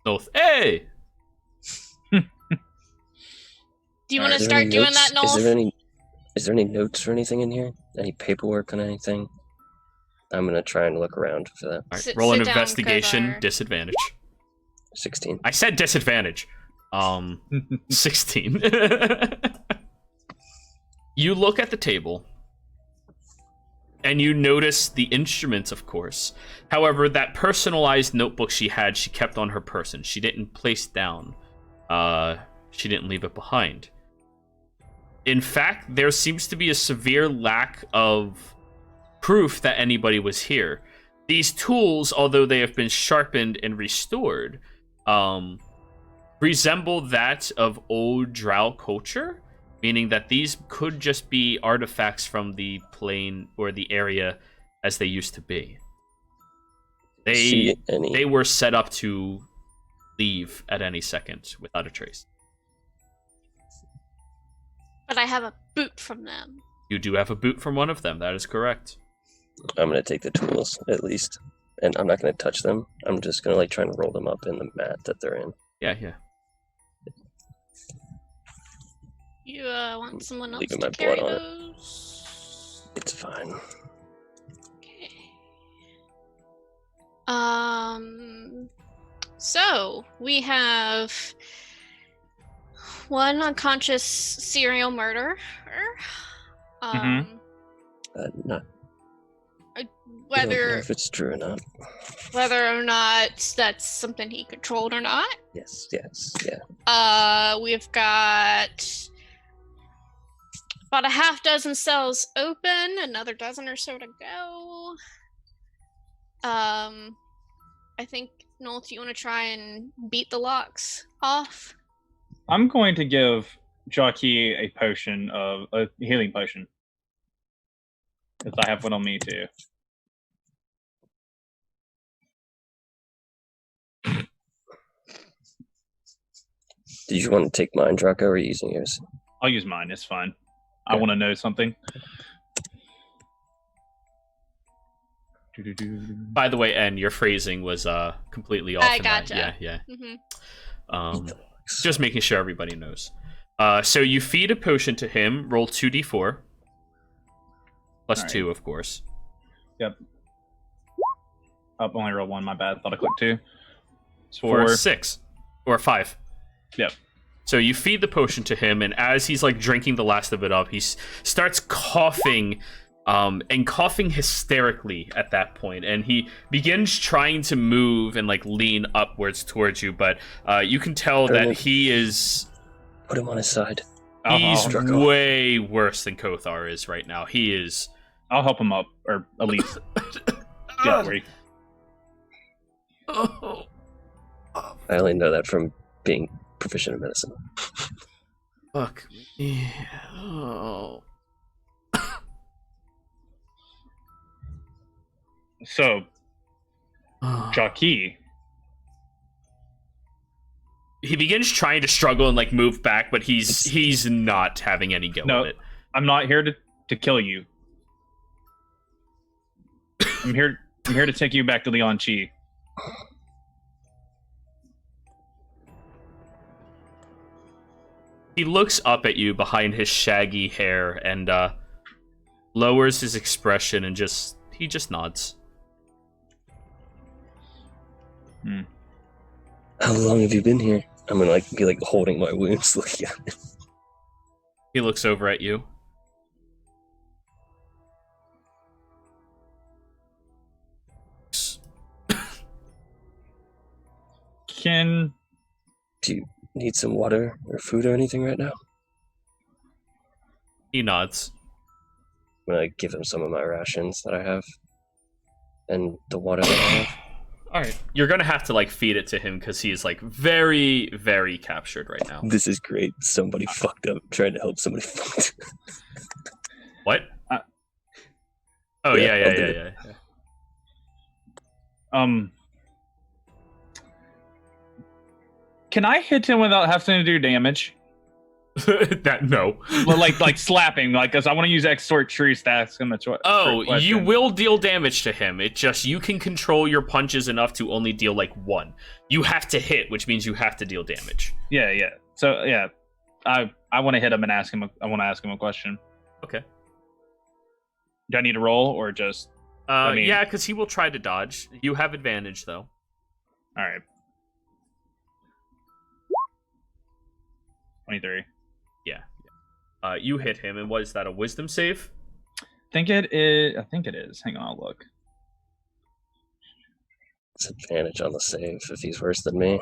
Nolth, hey! Do you want to Are there start any doing notes? that, Noel? Is there any notes or anything in here? Any paperwork on anything? I'm gonna try and look around for that. All right, Sit- roll an sit down, investigation, Kozar. disadvantage. 16. I said disadvantage. 16. You look at the table, and you notice the instruments, of course. However, that personalized notebook she had, she kept on her person. She didn't place down. She didn't leave it behind. In fact, there seems to be a severe lack of proof that anybody was here. These tools, although they have been sharpened and restored, resemble that of old Drow culture, meaning that these could just be artifacts from the plane or the area as they used to be. See any? They were set up to leave at any second without a trace. But I have a boot from them. You do have a boot from one of them, that is correct. I'm gonna take the tools at least, and I'm not gonna touch them. I'm just gonna try and roll them up in the mat that they're in. Yeah. You want someone else Leaving to my carry blood on it. those? It's fine. Okay. So we have one unconscious serial murderer. Mhm. Not I don't know Whether if it's true or not. or not that's something he controlled or not. Yes, yeah. We've got about a half dozen cells open, another dozen or so to go. I think, Noel, if you want to try and beat the locks off. I'm going to give Jockey a healing potion. Because I have one on me too. Did you want to take mine, Draco, or are you using yours? I'll use mine, it's fine. I Okay. want to know something. By the way, N, your phrasing was completely off. I in that. gotcha. Yeah. Mm-hmm. Just making sure everybody knows. So you feed a potion to him. Roll 2d4 plus All right. 2, of course. Yep. Up, only roll 1, my bad. Thought I clicked 2. It's Or 4. 6 or 5. Yep. So you feed the potion to him, and as he's like drinking the last of it up, he starts coughing, and coughing hysterically at that point. And he begins trying to move and like lean upwards towards you, but you can tell that he is Put him on his side. he's Draco. way worse than Kothar is right now. He is. I'll help him up, or at least get where he... Oh. I only know that from being proficient in medicine. Fuck me. Oh. So, Jockey, He begins trying to struggle and like move back, but he's not having any go No. at it. I'm not here to kill you. I'm here to take you back to Leon Chi. He looks up at you behind his shaggy hair and lowers his expression and he just nods. Hmm. How long have you been here? I'm gonna be holding my wounds, looking at it. He looks over at you. Can Do you need some water or food or anything right now? He nods. I'm gonna give him some of my rations that I have, and the water that I have. All right, you're gonna have to feed it to him because he's very, very captured right now. This is great. Somebody fucked up trying to help somebody fucked. What? Uh, Oh yeah, yeah, I'll do yeah, it. yeah. Can I hit him without having to do damage? That no. Well, like slapping, because I want to use extort truce to ask him a Oh, question. you will deal damage to him. It just you can control your punches enough to only deal one. You have to hit, which means you have to deal damage. Yeah. So yeah, I want to hit him and ask him. I want to ask him a question. Okay. Do I need to roll or just? I mean- Yeah, because he will try to dodge. You have advantage though. All right. 23. Yeah. You hit him, and what is that? A wisdom save? I think it is. Hang on, I'll look. It's advantage on the save if he's worse than me.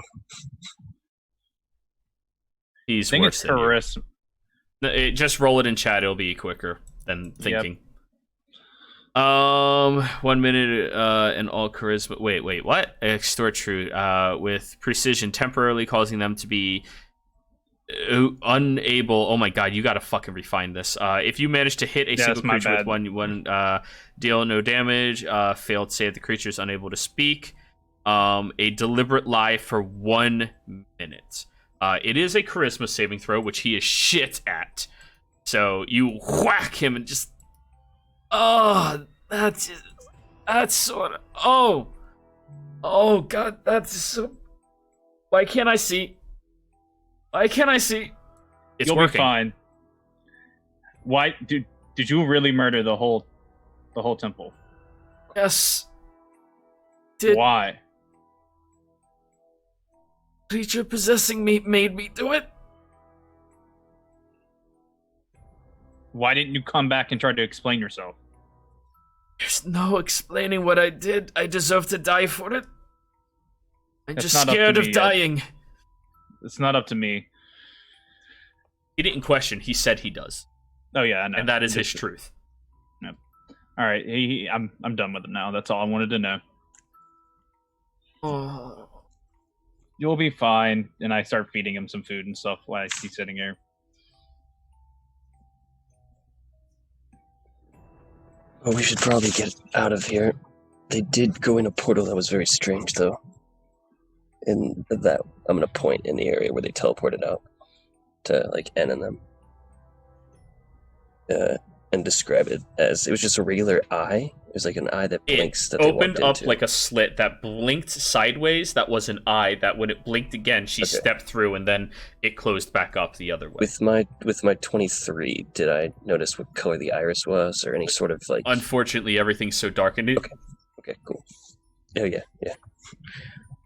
He's I think worse it's than you. charisma. Just roll it in chat. It'll be quicker than thinking. 1 minute, and all charisma. Wait, what? Extort true. With precision, temporarily causing them to be unable. Oh my god, you gotta fucking refine this. If you manage to hit a single creature with one deal no damage. Failed save. The creature is unable to speak. A deliberate lie for 1 minute. It is a charisma saving throw, which he is shit at. So you whack him and just. Oh, that's sort of. Oh god, that's so. Why can't I see? It's You'll working. be fine. Why did you really murder the whole temple? Yes. Why? Creature possessing me made me do it? Why didn't you come back and try to explain yourself? There's no explaining what I did. I deserve to die for it. I'm That's just not up to scared of me yet. dying. It's not up to me. He didn't question. He said he does, Oh yeah, I know. and that is his truth. All right, I'm done with it now. That's all I wanted to know. Oh. You'll be fine. And I start feeding him some food and stuff while he's sitting here. Well, we should probably get out of here. They did go in a portal that was very strange, though. In that, I'm gonna point in the area where they teleported out to N and them, and describe it as it was just a regular eye. It was an eye that blinks It Oh, that they opened walked up into. like a slit that blinked sideways. That was an eye that when it blinked again, she Okay. stepped through, and then it closed back up the other way. With my 23, did I notice what color the iris was, or any sort of Unfortunately, everything's so dark and Okay, cool. Oh yeah.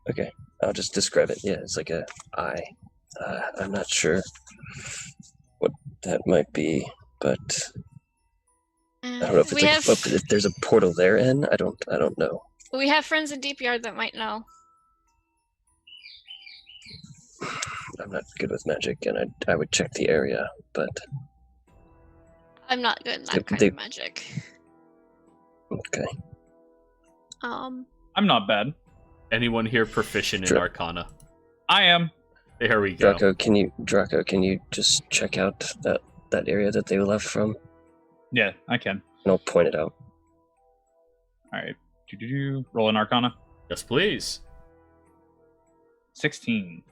Okay, I'll just describe it. Yeah, it's like a eye. I'm not sure what that might be, but I don't know if it's if there's a portal there, and I don't know. We have friends in Deep Yard that might know. I'm not good with magic, and I would check the area, but I'm not good in that kind They- of magic. okay. I'm not bad. anyone here proficient in Sure. Arcana? I am. There we go. Draco, can you just check out that area that they left from? Yeah, I can. And I'll point it out. All right. Roll an Arcana. Yes, please. 16.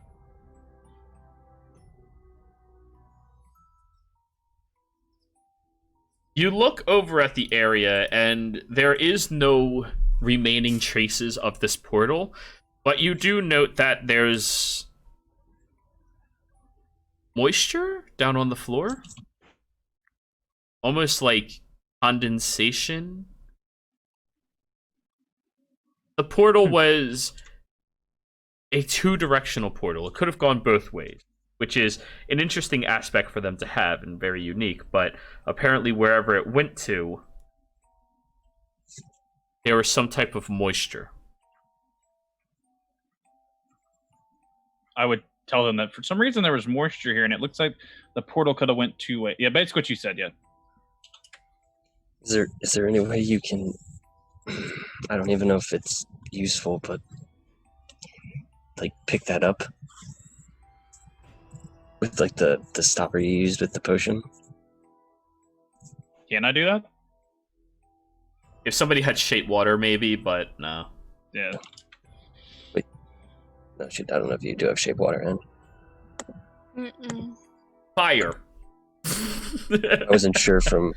You look over at the area, and there is no remaining traces of this portal, but you do note that there's moisture down on the floor, almost like condensation. The portal was a two-directional portal. It could have gone both ways, which is an interesting aspect for them to have and very unique. But apparently, wherever it went to, there was some type of moisture. I would tell them that for some reason there was moisture here, and it looks like the portal could have went 2 ways. Yeah, basically what you said. Yeah. Is there any way you can? I don't even know if it's useful, but like pick that up with like the stopper you used with the potion. Can I do that? If somebody had shape water, maybe, but no. Yeah. No, shit, I don't know if you do have shape water in. Fire. I wasn't sure from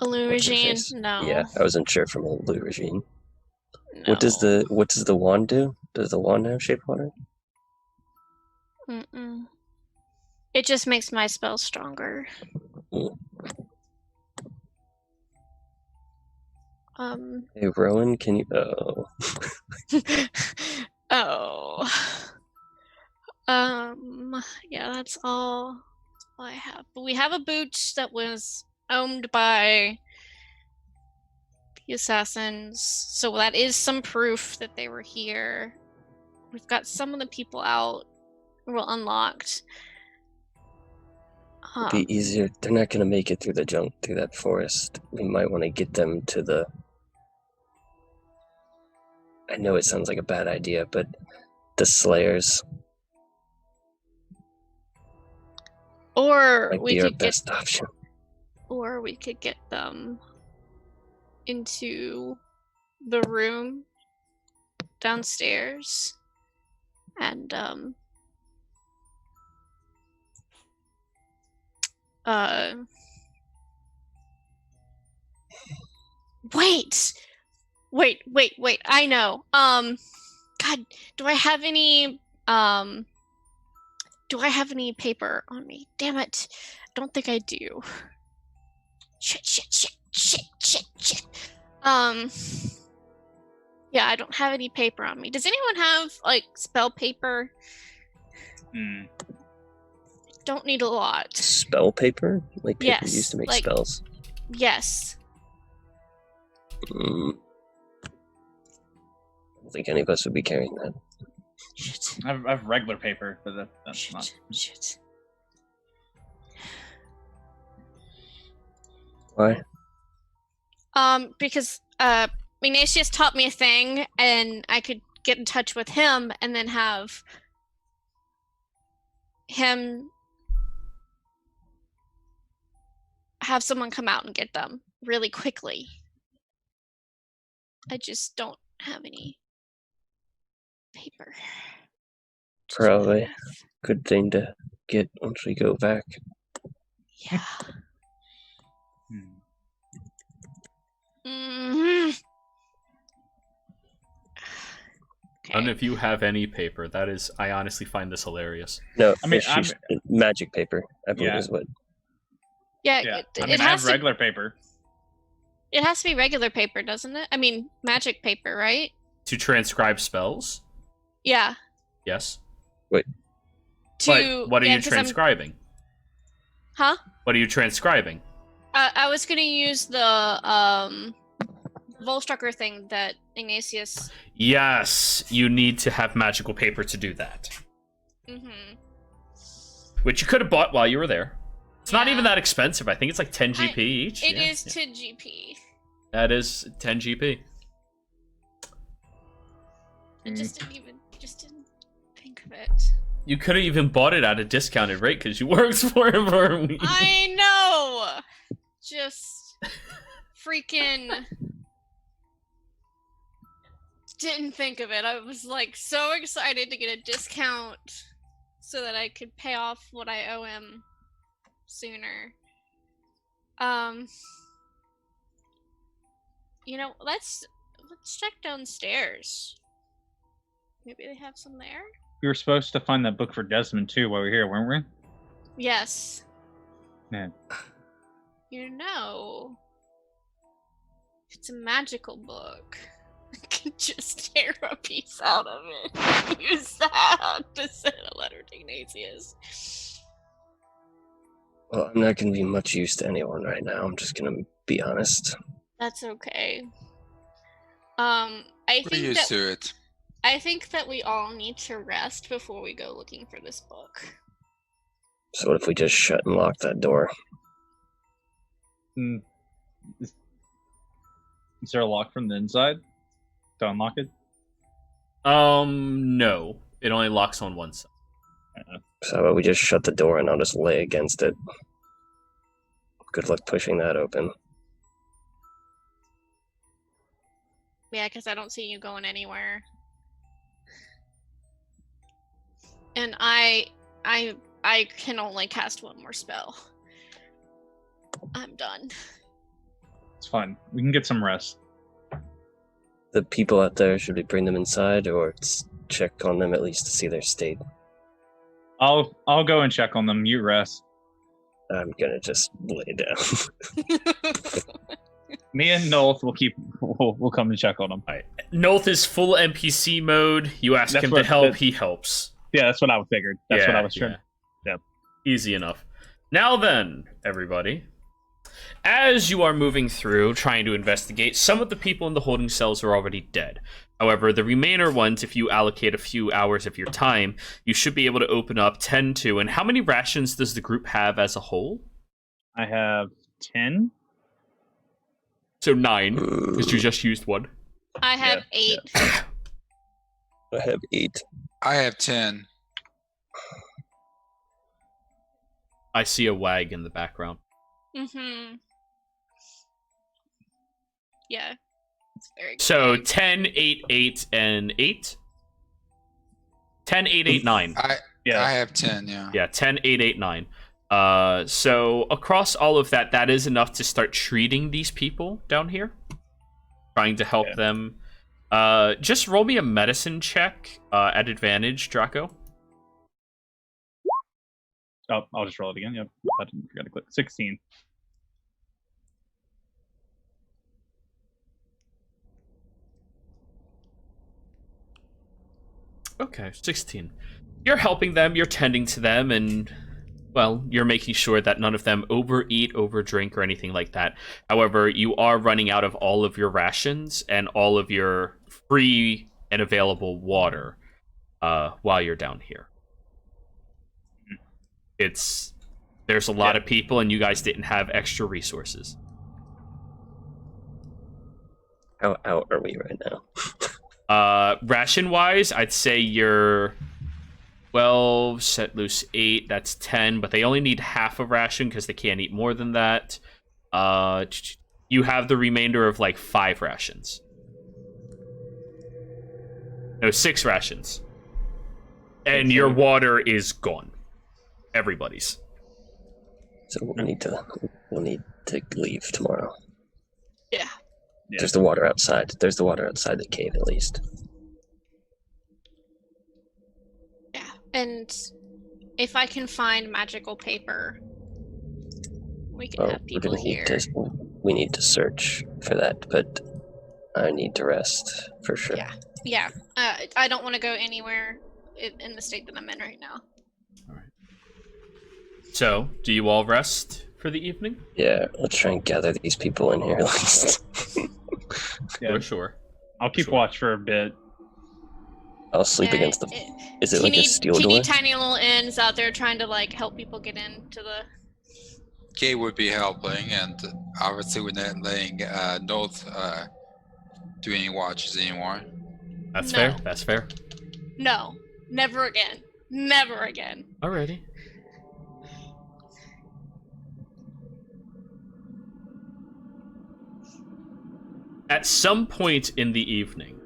Illusion. face. No. Yeah, I wasn't sure from a Lou regime. No. What does the wand do? Does the wand have shape water? Mm-mm. It just makes my spell stronger. Mm. Hey, Hey, Rowan, can you? Oh, yeah, that's all I have. But we have a boot that was owned by the assassins, so that is some proof that they were here. We've got some of the people out, well, unlocked. it'd be easier. They're not gonna make it through through that forest. We might want to get them to the. I know it sounds like a bad idea, but the Slayers Or might we be our could get, best option. or we could get them into the room downstairs, and wait, I know. God, do I have any paper on me? Damn it. Don't think I do. Shit. Yeah, I don't have any paper on me. Does anyone have like spell paper? Don't need a lot. Spell paper, like paper Yes, used to make like- spells. Yes. I don't think any of us would be carrying that. Shit. I have regular paper, but that's not. Shit. Why? Because Ignatius taught me a thing, and I could get in touch with him and then have him have someone come out and get them really quickly. I just don't have any paper. to do Probably. that with. Good thing to get once we go back. Yeah. Mhm. I don't know Okay. if you have any paper. That is, I honestly find this hilarious. No, I mean, magic paper. I believe Yeah. is what. Yeah, Yeah, it, I it mean, I has have to. regular paper. It has to be regular paper, doesn't it? I mean, magic paper, right? To transcribe spells? Yeah. Yes. To But what are yeah, you 'cause I'm- transcribing? Huh? What are you transcribing? I was gonna use the Volstrucker thing that Ignatius. Yes, you need to have magical paper to do that. Mm-hmm. Which you could have bought while you were there. It's not even Yeah. that expensive. I think it's like 10 GP each. It Yeah, is yeah. 10 GP. That is 10 GP. I just didn't think of it. You could have even bought it at a discounted rate because you worked for him for a week. I know. Just freaking didn't think of it. I was like so excited to get a discount so that I could pay off what I owe him sooner. You know, let's check downstairs. Maybe they have some there? We were supposed to find that book for Desmond too while we were here, weren't we? Yes. Man. You know, it's a magical book. can just tear a piece out of it. Use that to send a letter to Ignatius. Well, I'm not going to be much use to anyone right now. I'm just going to be honest. That's okay. I We're think used that to it. I think that we all need to rest before we go looking for this book. So what if we just shut and lock that door? Mm. Is there a lock from the inside to unlock it? No. It only locks on one side. So how about we just shut the door and I'll just lay against it? Good luck pushing that open. Yeah, because I don't see you going anywhere. And I can only cast one more spell. I'm done. It's fine. We can get some rest. The people out there, should we bring them inside or check on them at least to see their state? I'll go and check on them. You rest. I'm gonna just lay down. Me and Nolth we'll come and check on them. Nolth is full NPC mode. You ask That's him what- to help, that's- he helps. Yeah, that's what I figured. That's what I was trying. Yep. Easy enough. Now then, everybody. As you are moving through, trying to investigate, some of the people in the holding cells are already dead. However, the remainder ones, if you allocate a few hours of your time, you should be able to open up 10 to. And how many rations does the group have as a whole? I have 10. So 9, because you just used 1. I have Yeah, 8. I have 8. I have 10. I see a wag in the background. Mm-hmm. Yeah. It's very So good. 10, 8, 8, and 8? 10, 8, 8, 9. I Yeah. have 10, yeah. Yeah, 10, 8, 8, 9. So across all of that, that is enough to start treating these people down here. Trying to help Yeah. them. Just roll me a medicine check at advantage, Draco. Oh, I'll just roll it again. Yep. I didn't forget to click. 16. Okay, 16. You're helping them, you're tending to them, and, well, you're making sure that none of them overeat, overdrink, or anything like that. However, you are running out of all of your rations and all of your free and available water while you're down here. There's a lot of people, and you guys didn't have extra resources. How out are we right now? Ration-wise, I'd say you're 12, set loose 8, that's 10, but they only need half a ration because they can't eat more than that. You have the remainder of, like, 5 rations. No, 6 rations. And your water is gone. Everybody's. So we'll need to leave tomorrow. Yeah. Yeah. There's the water outside. There's the water outside the cave at least. Yeah. And if I can find magical paper, we can Oh, have we're people gonna here. we need to search for that, but I need to rest for sure. Yeah. Yeah. I don't want to go anywhere in the state that I'm in right now. So, do you all rest for the evening? Yeah, let's try and gather these people in here at least. Yeah. For sure. I'll keep Sure. watch for a bit. I'll sleep Yeah, against the. Is it like a steel door? teeny tiny little ends out there trying to like help people get into the. Kay would be helping, and obviously we're not letting North do any watches anymore. That's No. fair. That's fair. No, never again. Never again. Alrighty. At some point in the evening,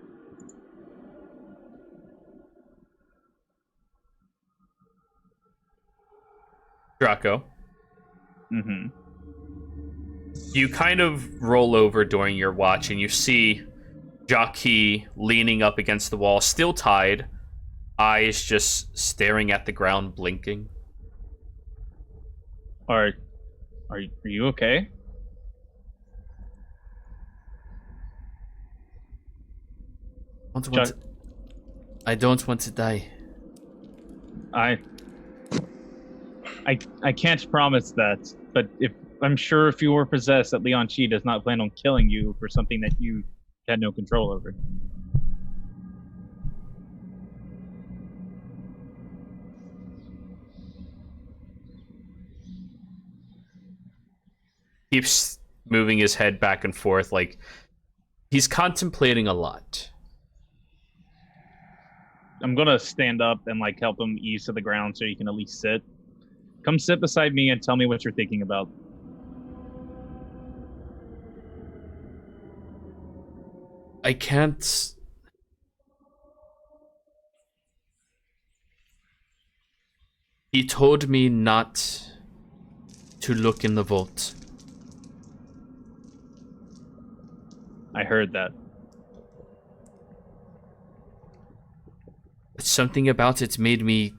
Draco, Mm-hmm. you kind of roll over during your watch and you see Jockey leaning up against the wall, still tied, eyes just staring at the ground, blinking. Are you okay? don't want Chuck. to, I don't want to die. I can't promise that, but I'm sure if you were possessed, that Leon Chi does not plan on killing you for something that you had no control over. Keeps moving his head back and forth like he's contemplating a lot. I'm gonna stand up and like help him ease to the ground so he can at least sit. Come sit beside me and tell me what you're thinking about. I can't. He told me not to look in the vault. I heard that. Something about it made me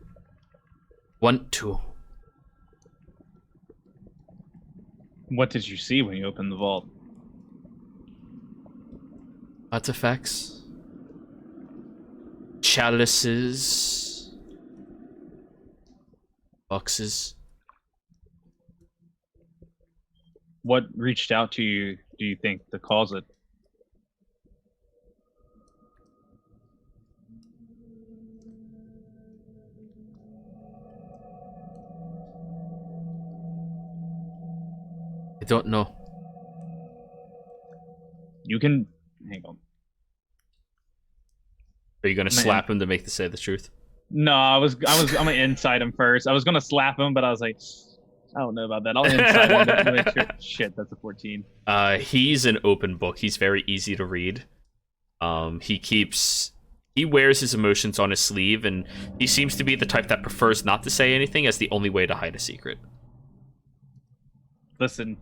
want to. What did you see when you opened the vault? Artifacts. Chalices. Boxes. What reached out to you, do you think, to cause it? I don't know. You can... Hang on. Are you gonna Man. slap him to make the say the truth? No, I'm gonna inside him first. I was gonna slap him, but I was like, I don't know about that. I'll inside him to make sure. Shit, that's a 14. He's an open book. He's very easy to read. He wears his emotions on his sleeve, and he seems to be the type that prefers not to say anything as the only way to hide a secret. Listen,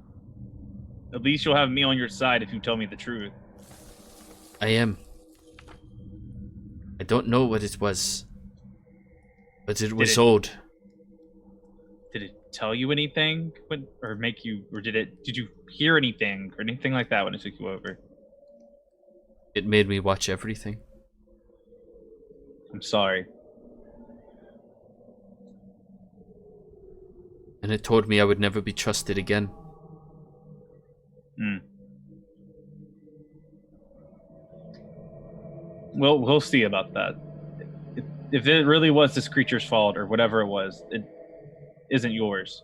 at least you'll have me on your side if you tell me the truth. I am. I don't know what it was, but it was old. Did it tell you anything, or make you, or did you hear anything, or anything like that when it took you over? It made me watch everything. I'm sorry. And it told me I would never be trusted again. Hmm. Well, we'll see about that. If it really was this creature's fault, or whatever it was, it isn't yours.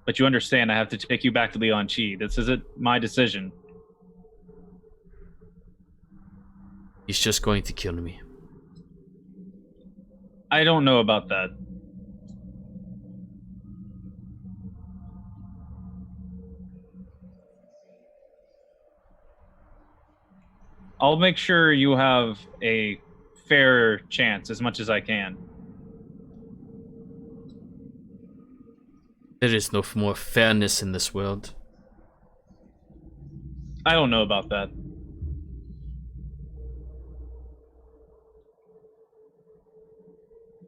But you understand I have to take you back to Leon Chi. This isn't my decision. He's just going to kill me. I don't know about that. I'll make sure you have a fair chance as much as I can. There is no more fairness in this world. I don't know about that.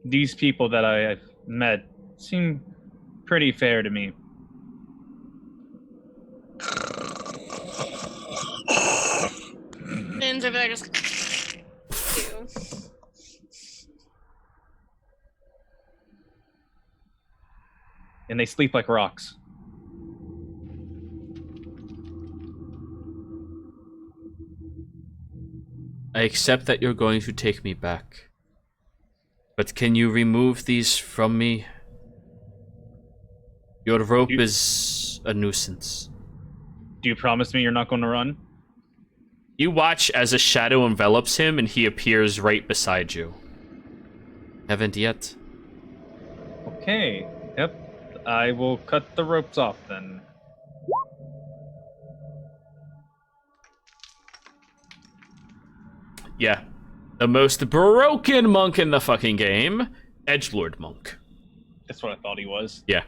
These people that I've met seem pretty fair to me. Finn's over there just. And they sleep like rocks. I accept that you're going to take me back. But can you remove these from me? Your rope is a nuisance. Do you promise me you're not going to run? You watch as a shadow envelops him and he appears right beside you. Haven't yet. Okay. Yep. I will cut the ropes off then. Yeah. The most broken monk in the fucking game. Edgelord monk. That's what I thought he was. Yeah.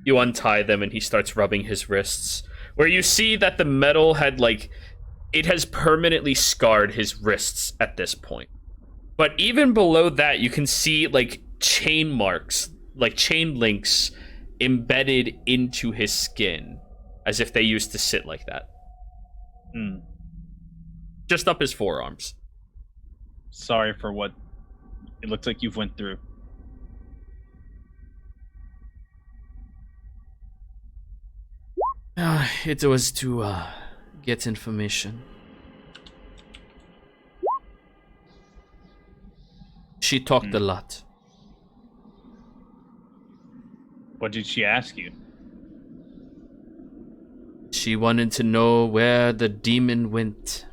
You untie them and he starts rubbing his wrists. Where you see that the metal had, like, it has permanently scarred his wrists at this point. But even below that, you can see, like, chain marks like chain links embedded into his skin, as if they used to sit like that. Hmm. Just up his forearms. Sorry for what it looks like you've went through. It was to get information. She talked a lot. What did she ask you? She wanted to know where the demon went.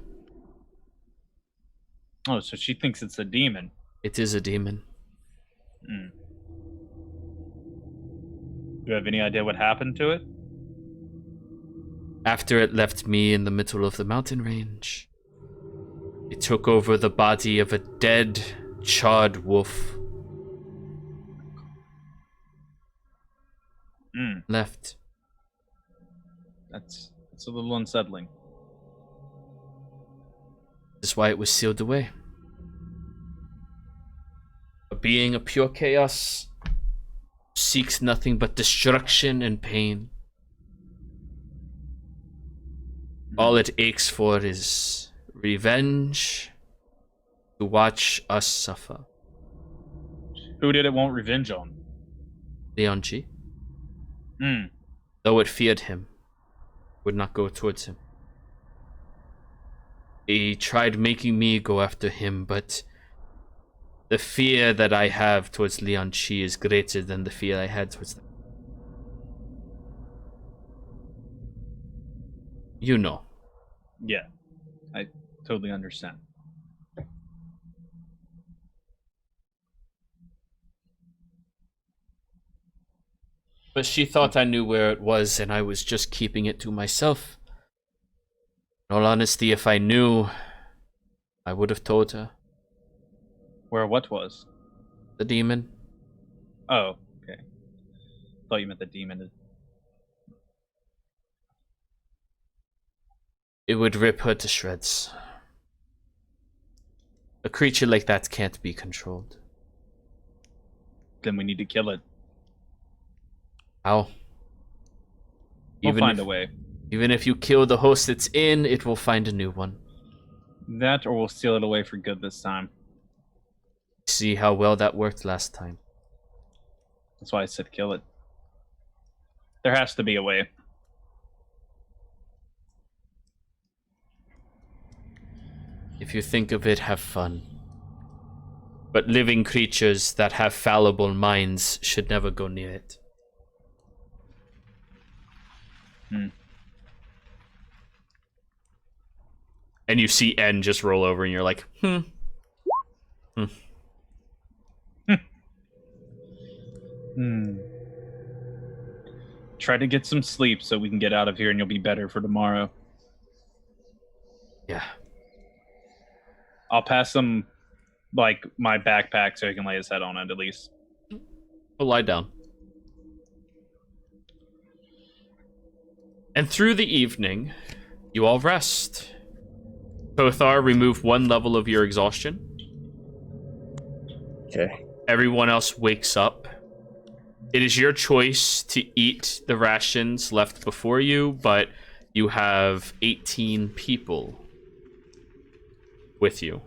Oh, so she thinks it's a demon. It is a demon. Hmm. Do you have any idea what happened to it? After it left me in the middle of the mountain range, it took over the body of a dead, charred wolf. Hmm. Left. That's a little unsettling. That's why it was sealed away. A being of pure chaos seeks nothing but destruction and pain. All it aches for is revenge, to watch us suffer. Who did it want revenge on? Leonji, Hmm. though it feared him, would not go towards him. He tried making me go after him, but the fear that I have towards Leon Chi is greater than the fear I had towards them. You know. Yeah, I totally understand. But she thought I knew where it was, and I was just keeping it to myself. In all honesty, if I knew, I would have told her. Where what was? The demon. Oh, okay. Thought you meant the demon. It would rip her to shreds. A creature like that can't be controlled. Then we need to kill it. How? We'll find a way. Even if you kill the host it's in, it will find a new one. That, or we'll steal it away for good this time. See how well that worked last time. That's why I said kill it. There has to be a way. If you think of it, have fun. But living creatures that have fallible minds should never go near it. And you see N just roll over and you're like, Try to get some sleep so we can get out of here and you'll be better for tomorrow. Yeah. I'll pass him, like, my backpack so he can lay his head on it at least. We'll lie down. And through the evening, you all rest. Kothar, remove 1 level of your exhaustion. Okay. Everyone else wakes up. It is your choice to eat the rations left before you, but you have 18 people with you.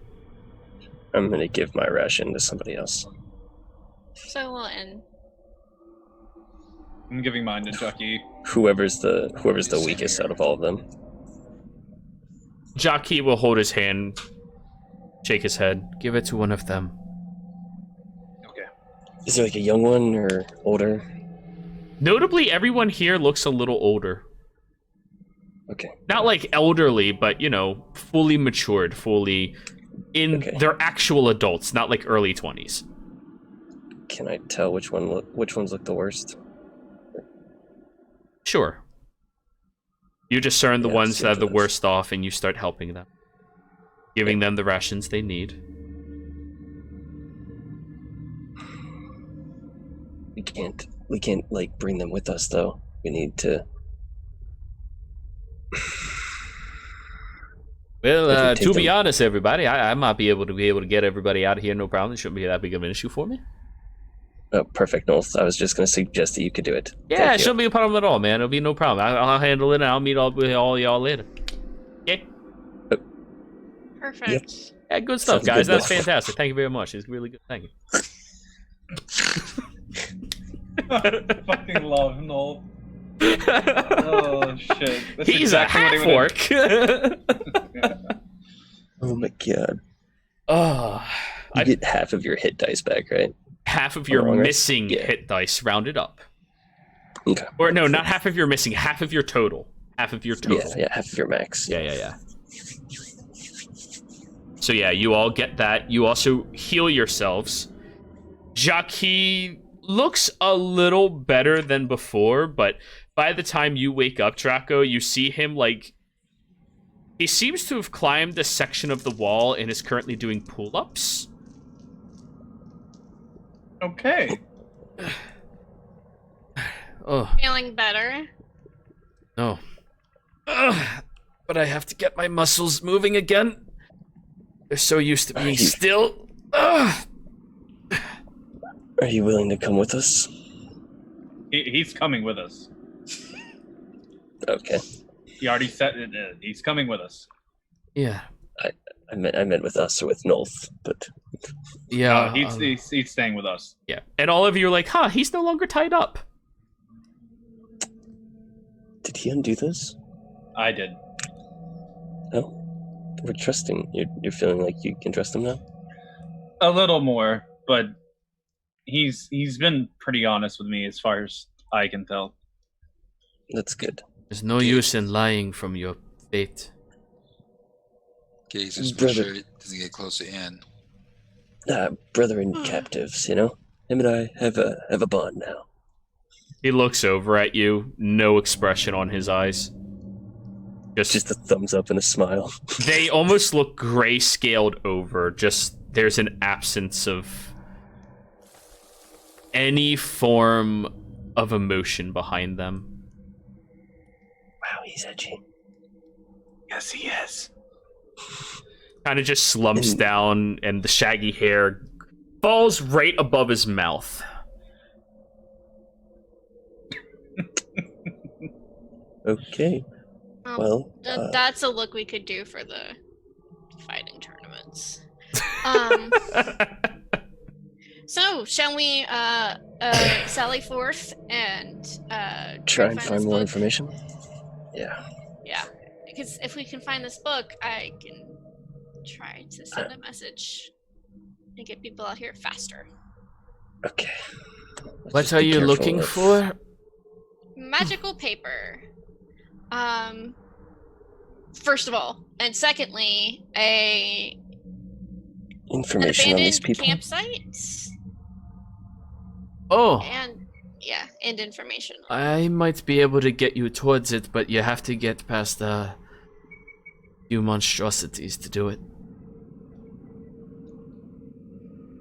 I'm gonna give my ration to somebody else. So will end. I'm giving mine to Chucky. Whoever's the weakest out of all of them. Jockey will hold his hand, shake his head. Give it to one of them. Okay. Is there like a young one or older? Notably, everyone here looks a little older. Okay. Not like elderly, but, you know, fully matured, fully in Okay. They're actual adults, not like early 20s. Can I tell which ones look the worst? Sure. You discern the Yeah, ones that are the those. worst off and you start helping them. Giving them the rations they need. We can't like bring them with us though. We need to. Well, If you take to be them- honest, everybody, I might be able to get everybody out of here, no problem. It shouldn't be that big of an issue for me. Oh, perfect, Knowles. I was just going to suggest that you could do it. Yeah, Thank it you. shouldn't be a problem at all, man. It'll be no problem. I'll handle it, and I'll meet all y'all later. Okay? Perfect. Yeah, good stuff, Sounds guys. good, That's Bill. fantastic. Thank you very much. It's really good. Thank you. Fucking love Noel. Oh shit. That's He's exactly a what he would've- half-orc. Oh my god. Oh, You get half of your hit dice back, right? half of your Wrong, right? missing Yeah. hit dice rounded up. Okay. Or no, not half of your missing, half of your total. Half of your total. Yeah, half of your max. Yeah. So yeah, you all get that. You also heal yourselves. Jacques looks a little better than before, but by the time you wake up, Draco, you see him like... He seems to have climbed a section of the wall and is currently doing pull-ups. Okay. Oh, Feeling better? no. Ugh, but I have to get my muscles moving again. They're so used to being still. Ugh. Are you willing to come with us? He's coming with us. Okay. He already said it. He's coming with us. Yeah. I meant with us or with Nolth, but Yeah. He's staying with us. Yeah. And all of you are like, huh, he's no longer tied up. did he undo this? I did. No. We're trusting. You're feeling like you can trust him now? A little more, but he's been pretty honest with me as far as I can tell. That's good. There's no use in lying from your fate. Okay, just make Brother. sure it doesn't get closer in. Brother and captives, you know? Him and I have a bond now. He looks over at you, no expression on his eyes. Just a thumbs up and a smile. They almost look gray-scaled over. Just there's an absence of any form of emotion behind them. Wow, he's edgy. Yes, he is. Kind of just slumps And- down, and the shaggy hair falls right above his mouth. Okay. Well, That's a look we could do for the fighting tournaments. So, shall we sally forth and try and find this more book? information? Yeah. Yeah, because if we can find this book, I can try to send a message and get people out here faster. Okay. Let's What just are be you careful looking with- for? Magical paper. First of all, and secondly, an Information on these abandoned people? campsite Oh, and information. I might be able to get you towards it, but you have to get past a few monstrosities to do it.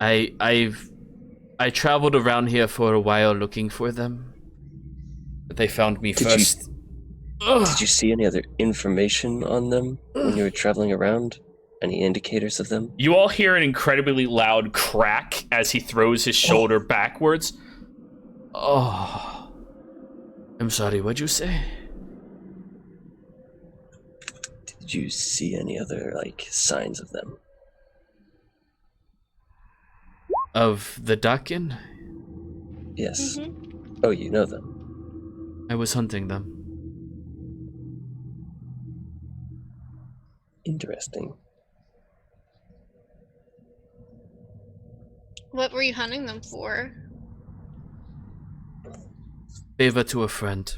I traveled around here for a while looking for them, but they found me Did you- first. Ugh. Did you see any other information on them when you were traveling around? Any indicators of them? You all hear an incredibly loud crack as he throws his shoulder backwards. Oh. I'm sorry, what'd you say? Did you see any other, signs of them? Of the Dakin? Yes. Mhm. Oh, you know them. I was hunting them. Interesting. What were you hunting them for? Favor to a friend.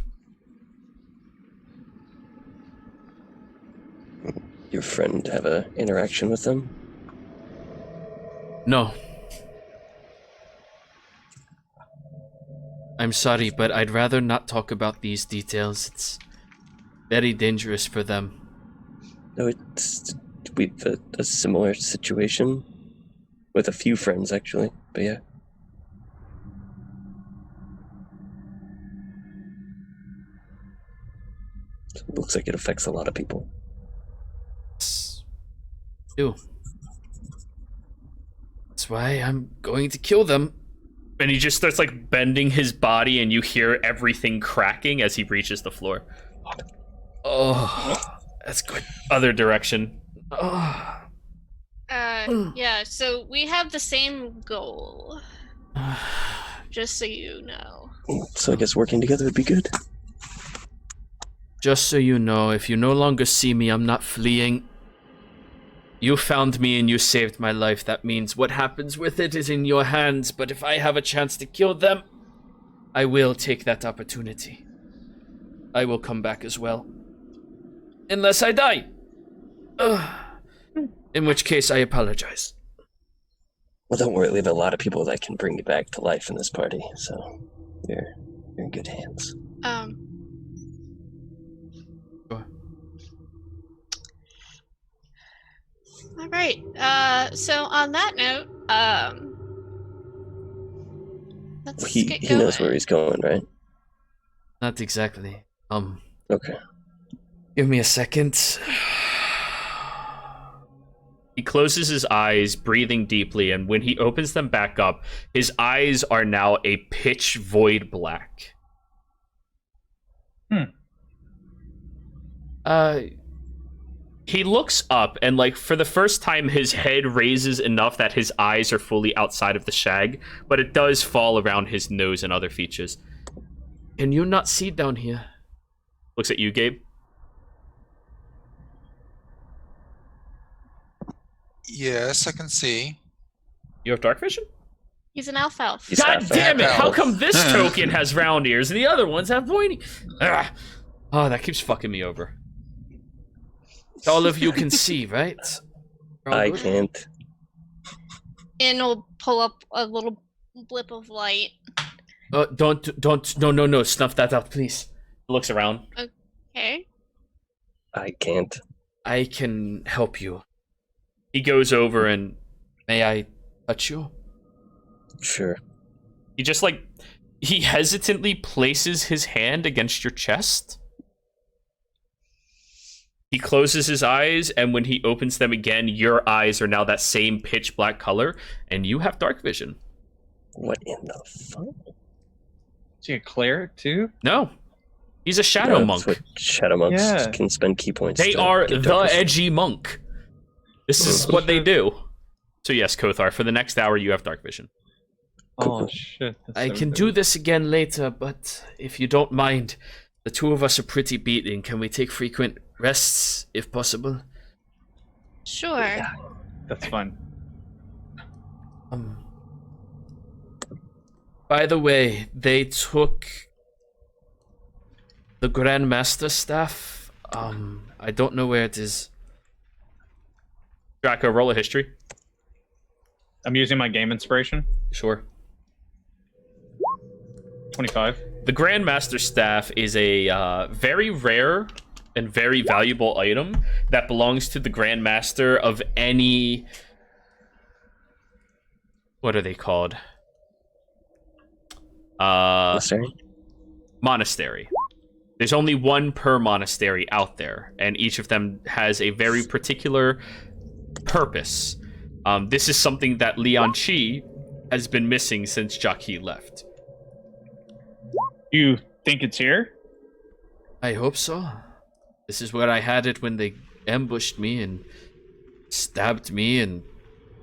Your friend have a interaction with them? No. I'm sorry, but I'd rather not talk about these details. It's very dangerous for them. No, we've a similar situation with a few friends, actually. But yeah. So it looks like it affects a lot of people. Ew. That's why I'm going to kill them. And he just starts like bending his body, and you hear everything cracking as he reaches the floor. Oh, that's good. Other direction. Oh. Yeah, so we have the same goal. Just so you know. So I guess working together would be good. Just so you know, if you no longer see me, I'm not fleeing. You found me and you saved my life. That means what happens with it is in your hands, but if I have a chance to kill them, I will take that opportunity. I will come back as well. Unless I die. In which case, I apologize. Well, don't worry. We have a lot of people that can bring you back to life in this party, so you're in good hands. Sure. All right. So on that note, let's He get going. knows where he's going, right? Not exactly. Okay. Give me a second. He closes his eyes, breathing deeply, and when he opens them back up, his eyes are now a pitch void black. He looks up, and like for the first time, his head raises enough that his eyes are fully outside of the shag, but it does fall around his nose and other features. Can you not see down here? Looks at you, Gabe. Yes, I can see. You have dark vision? He's an elf. He's God half damn it! elf. How come this token has round ears and the other ones have pointy? Ugh. Oh, that keeps fucking me over. All of you can see, right? All I good? can't. And he'll pull up a little blip of light. Don't, no, snuff that out, please. Looks around. Okay. I can't. I can help you. He goes over and, may I touch you? Sure. He just he hesitantly places his hand against your chest. He closes his eyes, and when he opens them again, your eyes are now that same pitch black color, and you have dark vision. What in the fuck? Is he a cleric too? No. He's a shadow No, monk. that's what shadow monks Yeah. can spend key points. They to are get the dark vision. edgy monk. This is what they do. So yes, Kothar, for the next hour, you have dark vision. Oh shit! that's I so can good. do this again later, but if you don't mind, the two of us are pretty beaten. Can we take frequent rests, if possible? Sure. That's fun. By the way, they took the Grand Master staff. I don't know where it is. Draco, roll a history. I'm using my game inspiration. Sure. 25. The Grand Master staff is a very rare and very valuable item that belongs to the Grand Master of any... What are they called? Monastery? Monastery. There's only one per monastery out there, and each of them has a very particular purpose. This is something that Leon Chi has been missing since Jacques left. You think it's here? I hope so. This is where I had it when they ambushed me and stabbed me and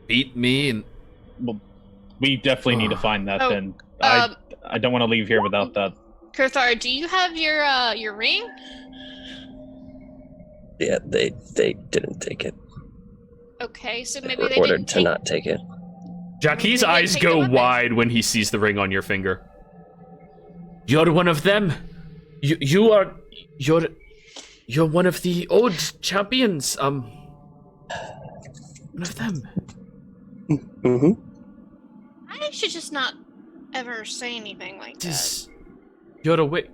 beat me and... Well, we definitely need to find that Oh, then. I don't want to leave here without that. Kurthar, do you have your ring? Yeah, they didn't take it. Okay, so They maybe were they ordered didn't to take... not take it. Jacques' Maybe they eyes take the go weapon. wide when he sees the ring on your finger. You're one of them. You're one of the old champions. One of them. Mm-hmm. I should just not ever say anything like that. Just, you're awake.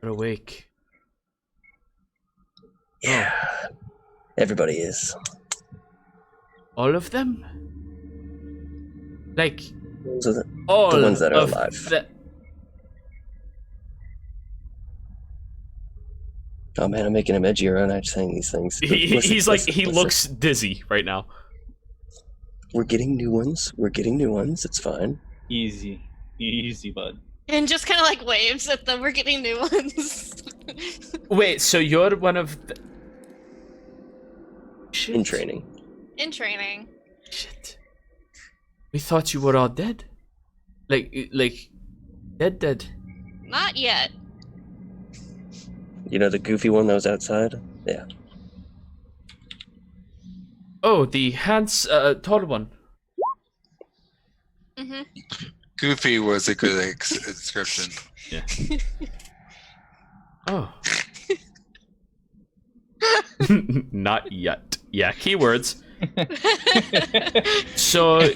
You're awake. Yeah. Everybody is. All of them? Like, So the all ones that are of alive. the- Oh man, I'm making him edgy around actually saying these things. But He's listen, like, listen, he listen. looks dizzy right now. We're getting new ones. It's fine. Easy. Easy, bud. And just kind of like waves at them. We're getting new ones. Wait, so you're one of the... In Shit. training. In training. Shit. We thought you were all dead. Like, dead. Not yet. You know the goofy one that was outside? Yeah. Oh, the tall one. Mm-hmm. Goofy was a good description. Oh. Not yet. Yeah, keywords. So,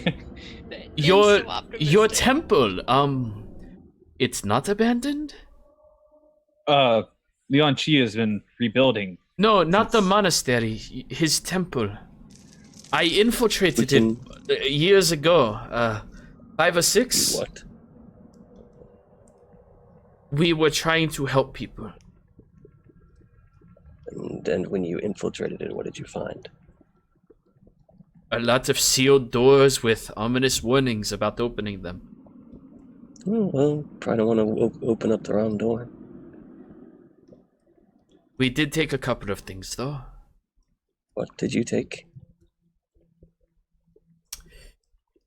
your temple, it's not abandoned? Leon Chi has been rebuilding. No, not the monastery. His temple. I infiltrated We it years ago. 5 or 6. What? We were trying to help people. And then when you infiltrated it, what did you find? A lot of sealed doors with ominous warnings about opening them. Oh, well, probably don't want to open up the wrong door. We did take a couple of things, though. What did you take?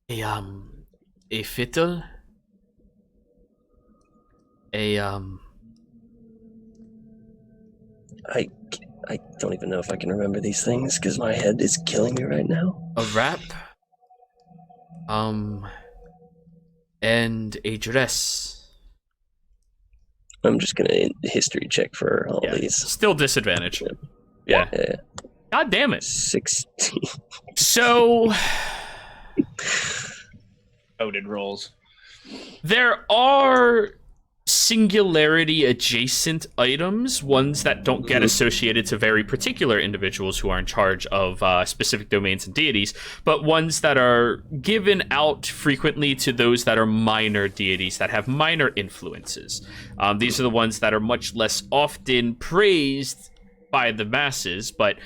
A fiddle. I don't even know if I can remember these things because my head is killing me right now. A wrap. And a dress. I'm just gonna history check for all these. Still disadvantage. Yeah. God damn it. 16. So Coded rolls. there are singularity adjacent items, ones that don't get associated to very particular individuals who are in charge of specific domains and deities, but ones that are given out frequently to those that are minor deities that have minor influences. These are the ones that are much less often praised by the masses, but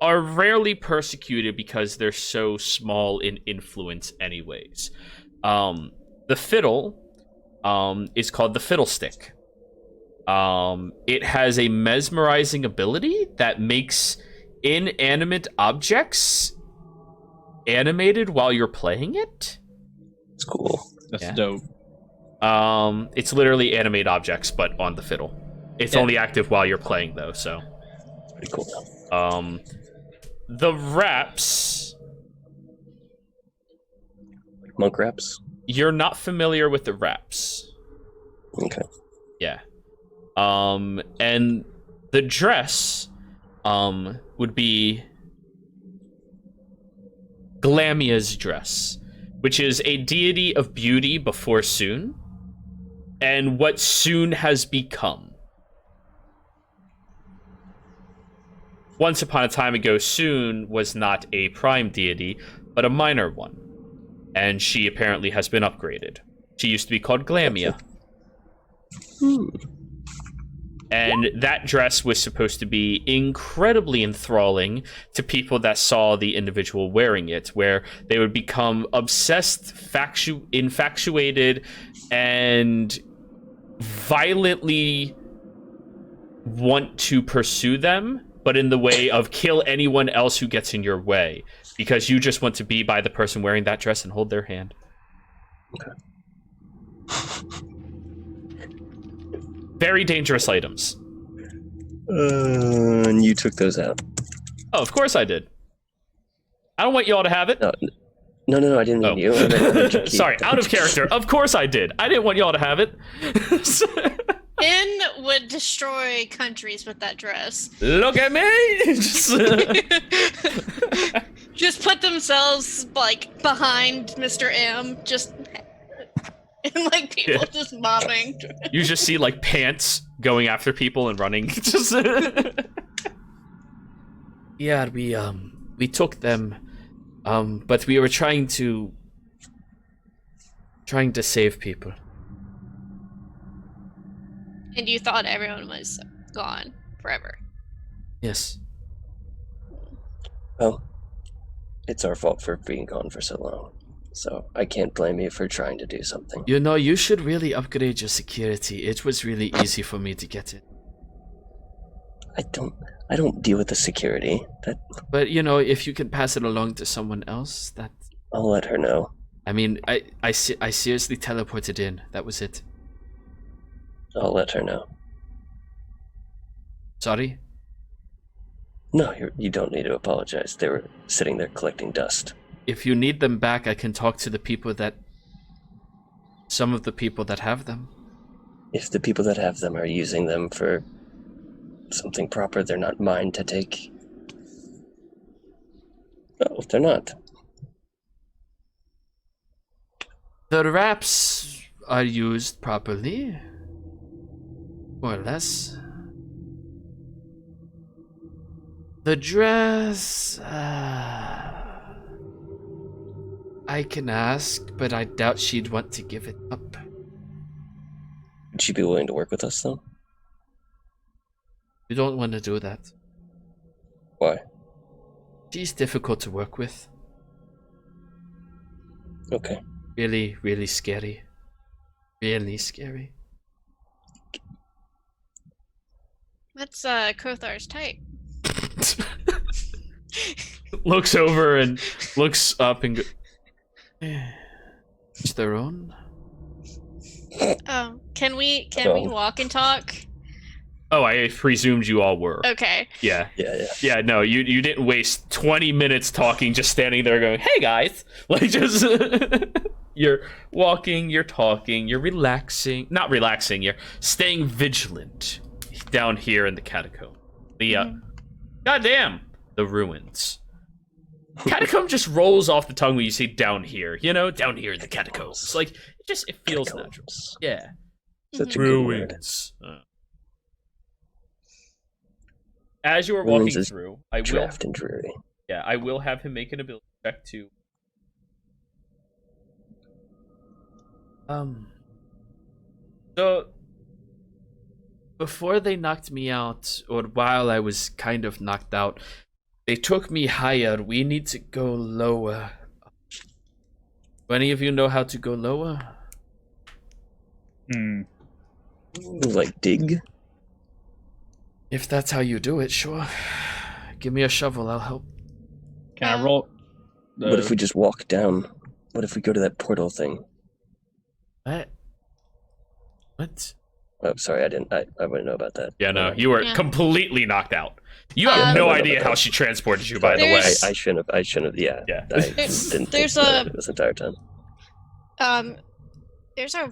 are rarely persecuted because they're so small in influence anyways. The fiddle is called the Fiddlestick. It has a mesmerizing ability that makes inanimate objects animated while you're playing it. It's cool. That's dope. It's literally animate objects, but on the fiddle. It's only active while you're playing, though, so. It's pretty cool. The wraps. Monk wraps? You're not familiar with the wraps. Okay. Yeah. And the dress, would be Glamia's dress, which is a deity of beauty before Soon, and what Soon has become. Once upon a time ago, Soon was not a prime deity, but a minor one. And she apparently has been upgraded. She used to be called Glamia. And that dress was supposed to be incredibly enthralling to people that saw the individual wearing it, where they would become obsessed, infatuated, and violently want to pursue them, but in the way of kill anyone else who gets in your way, because you just want to be by the person wearing that dress and hold their hand. Okay. Very dangerous items. And you took those out. Oh, of course I did. I don't want you all to have it. No, I didn't mean you. I meant you keep Sorry, them. out of character. Of course I did. I didn't want you all to have it. Finn would destroy countries with that dress. Look at me! Just put themselves like behind Mr. M, just and like people just mobbing. You just see like pants going after people and running. Just yeah, we took them, but we were trying to save people. And you thought everyone was gone forever. Yes. Well, it's our fault for being gone for so long. So I can't blame you for trying to do something. You know, you should really upgrade your security. It was really easy for me to get it. I don't deal with the security. But, you know, if you can pass it along to someone else, that... I'll let her know. I mean, I seriously teleported in. That was it. I'll let her know. Sorry? No, you don't need to apologize. They were sitting there collecting dust. If you need them back, I can talk to the people that... Some of the people that have them. If the people that have them are using them for something proper, they're not mine to take. Oh, if they're not. The wraps are used properly. More or less. The dress... I can ask, but I doubt she'd want to give it up. Would she be willing to work with us, though? You don't want to do that. Why? She's difficult to work with. Okay. Really, really scary. Really scary. What's Kothar's type? Looks over and looks up and goes... It's their own. Can we walk and talk? Oh, I presumed you all were. Okay. Yeah. Yeah. No, you didn't waste 20 minutes talking, just standing there going, "Hey guys," like just you're walking, you're talking, you're relaxing. Not relaxing. You're staying vigilant down here in the catacomb. The goddamn the ruins. Catacomb just rolls off the tongue when you say down here, you know, down here in the catacombs. Like it feels natural. Catacombs. Yeah. Such a good word. Ruins. As you are walking Ruins is through, Draft and dreary. I will have him make an ability check to. So before they knocked me out, or while I was kind of knocked out, they took me higher. We need to go lower. Do any of you know how to go lower? Like dig? If that's how you do it, sure. Give me a shovel, I'll help. Can I roll? What if we just walk down? What if we go to that portal thing? What? Oh, sorry, I wouldn't know about that. Yeah, no, you were completely knocked out. You have no idea how she transported you, by the way. I shouldn't have, yeah. Yeah. I didn't think about it this entire time. There's a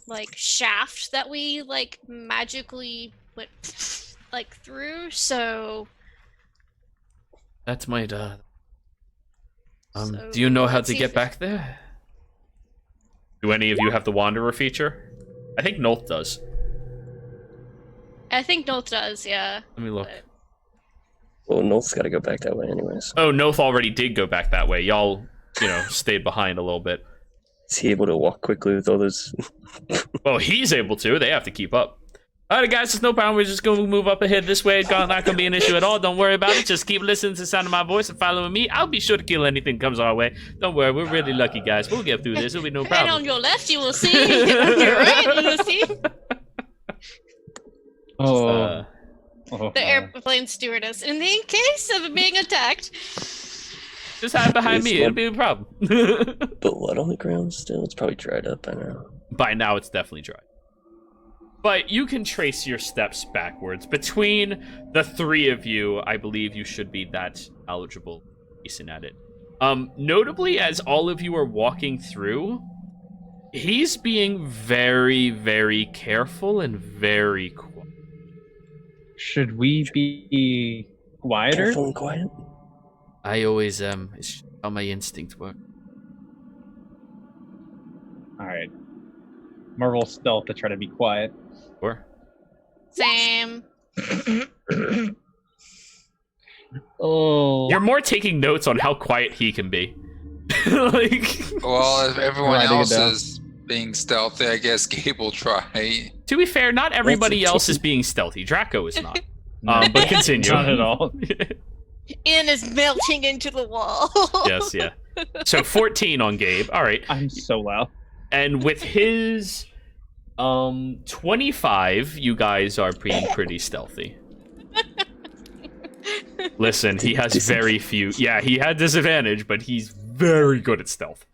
like shaft that we like magically went like through, so That's my dad. So, Do you know how let's to see get if- back there? Do any of you have the Wanderer feature? I think Nolth does. I think Noth does, yeah. Let me look. But- Well, Nolth's got to go back that way anyways. Oh, Noth already did go back that way. Y'all, stayed behind a little bit. Is he able to walk quickly with all those? Well, he's able to. They have to keep up. All right, guys, it's no problem. We're just going to move up ahead this way. It's not going to be an issue at all. Don't worry about it. Just keep listening to the sound of my voice and following me. I'll be sure to kill anything that comes our way. Don't worry. We're really lucky, guys. We'll get through this. It'll be no And problem. on your left, you will see. On your right, you will see the airplane stewardess. In the case of being attacked, Just hide behind me. It'll be a problem. Blood on the ground still? It's probably dried up by now. By now, it's definitely dry. But you can trace your steps backwards. Between the three of you, I believe you should be that eligible, decent at it. Notably, as all of you are walking through, he's being very, very careful and very quiet. Should we be quieter? Careful and quiet. I always am. It's how my instincts work. All right. Marvel stealth to try to be quiet. Or same. Oh. you're more taking notes on how quiet he can be. Like, Well, if everyone Writing it else down. is being stealthy, I guess Gabe will try. to be fair, not everybody That's a else is being stealthy. Draco is not. But continue. Not at all. Ian is melting into the wall. Yes, yeah. So 14 on Gabe. All right. I'm so loud. And with his 25, you guys are being pretty stealthy. Listen, he has very few. Yeah, he had disadvantage, but he's very good at stealth.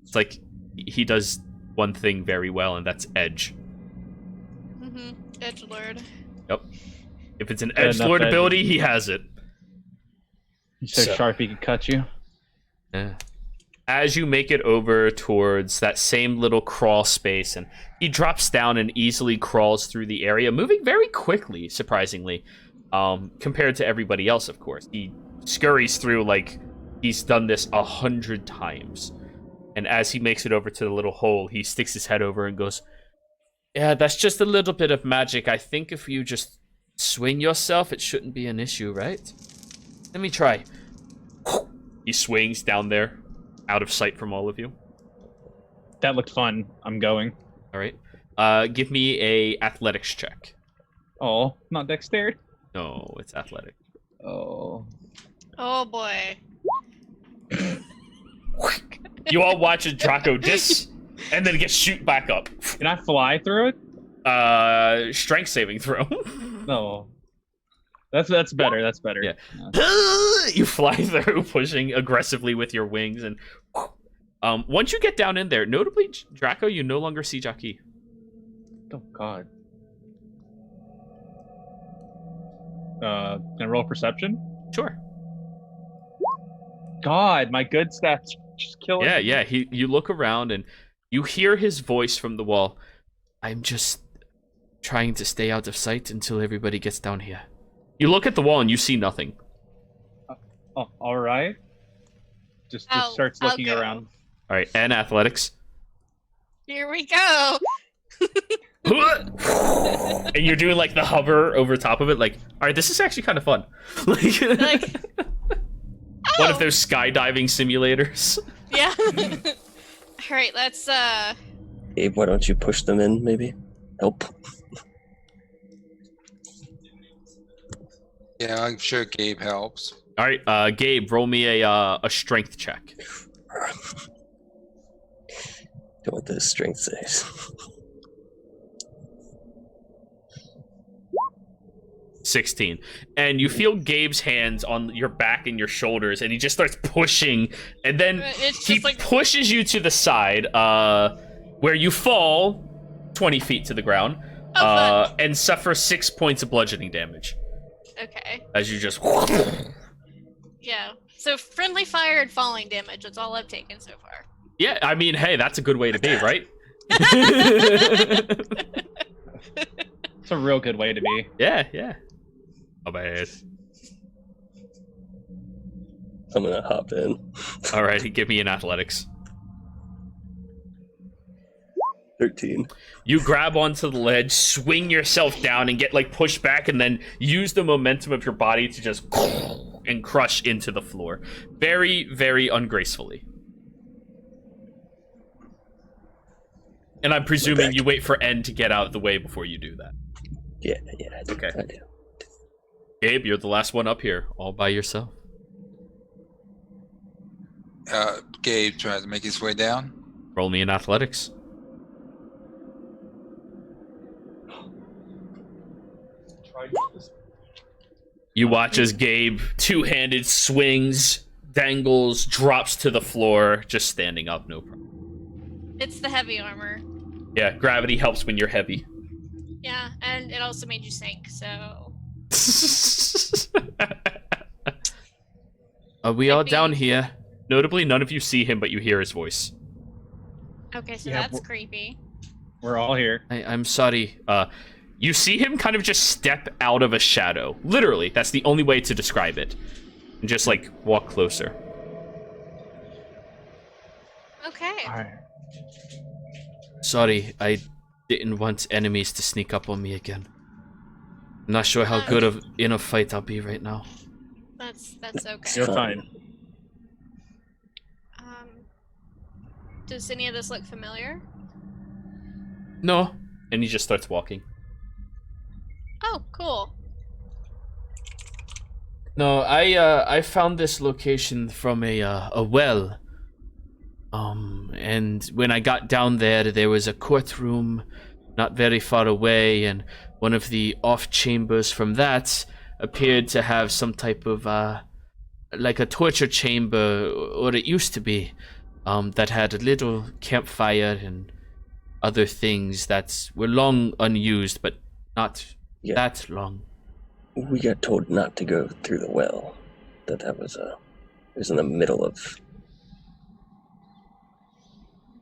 It's like he does one thing very well, and that's edge. Edgelord. Yep. If it's an Good enough edgelord edge. ability, he has it. He's so sharp he can cut you. Yeah. As you make it over towards that same little crawl space, and he drops down and easily crawls through the area, moving very quickly, surprisingly, compared to everybody else, of course. He scurries through like he's done this 100 times. And as he makes it over to the little hole, he sticks his head over and goes, "Yeah, that's just a little bit of magic. I think if you just swing yourself, it shouldn't be an issue, right? Let me try." He swings down there, out of sight from all of you. That looked fun. I'm going. All right. Give me a athletics check. Oh, not dexterity. No, it's athletic. Oh. Oh boy. You all watch as Draco dis, and then gets shoot back up. Can I fly through it? Strength saving throw. No. That's better. That's better. Yeah. You fly through, pushing aggressively with your wings, and once you get down in there, notably, Draco, you no longer see Jackie. Oh God. Can I roll perception? Sure. God, my good stats just killing. Yeah. You look around and you hear his voice from the wall. "I'm just trying to stay out of sight until everybody gets down here." You look at the wall and you see nothing. Oh, all right. Just starts I'll looking go. around. All right, and athletics. Here we go. And you're doing like the hover over top of it. Like, all right, this is actually kind of fun. Like, Like, one of oh, those skydiving simulators. yeah. All right, let's Gabe, why don't you push them in, maybe? Help. Yeah, I'm sure Gabe helps. All right, Gabe, roll me a strength check. Don't want those strength saves. 16. And you feel Gabe's hands on your back and your shoulders, and he just starts pushing, and then it's he just like pushes you to the side, where you fall 20 feet to the ground, fun. and suffer 6 points of bludgeoning damage okay. as you just. Yeah. So friendly fire and falling damage. That's all I've taken so far. Yeah, I mean, hey, that's a good way to be, right? It's a real good way to be. Yeah. Oh, bad. I'm gonna hop in. All right, give me an athletics. 13. You grab onto the ledge, swing yourself down, and get like pushed back, and then use the momentum of your body to just and crush into the floor, very, very ungracefully. And I'm presuming you wait for N to get out of the way before you do that. Yeah, I do. Okay. I do. Gabe, you're the last one up here, all by yourself. Gabe tries to make his way down. Roll me in athletics. You watch as Gabe, two-handed, swings, dangles, drops to the floor, just standing up, no problem. It's the heavy armor. Yeah, gravity helps when you're heavy. Yeah, and it also made you sink, so Are we all Maybe- down here? Notably, none of you see him, but you hear his voice. okay, so Yeah, that's well- creepy. We're all here. I'm sorry. You see him kind of just step out of a shadow. Literally, that's the only way to describe it. And just, like, walk closer. Okay. All right. Sorry, I didn't want enemies to sneak up on me again. I'm not sure how good of in a fight I'll be right now. That's okay. You're fine. Does any of this look familiar? No. And he just starts walking. Oh, cool. No, I found this location from a well. And when I got down there was a courtroom not very far away, and one of the off chambers from that appeared to have some type of like a torture chamber, or it used to be, that had a little campfire and other things that were long unused, but not that long. We got told not to go through the well. That was it was in the middle of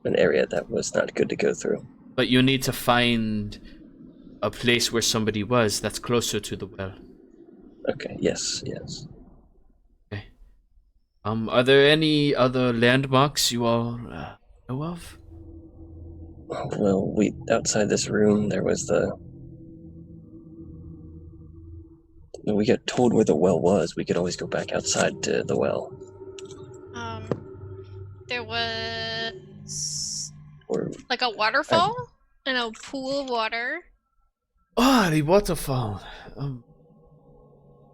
an area that was not good to go through. But you need to find a place where somebody was that's closer to the well. Okay, yes. Okay. Are there any other landmarks you all know of? Well, outside this room, there was we got told where the well was. We could always go back outside to the well. There was Or like a waterfall and a pool of water. Ah, the waterfall.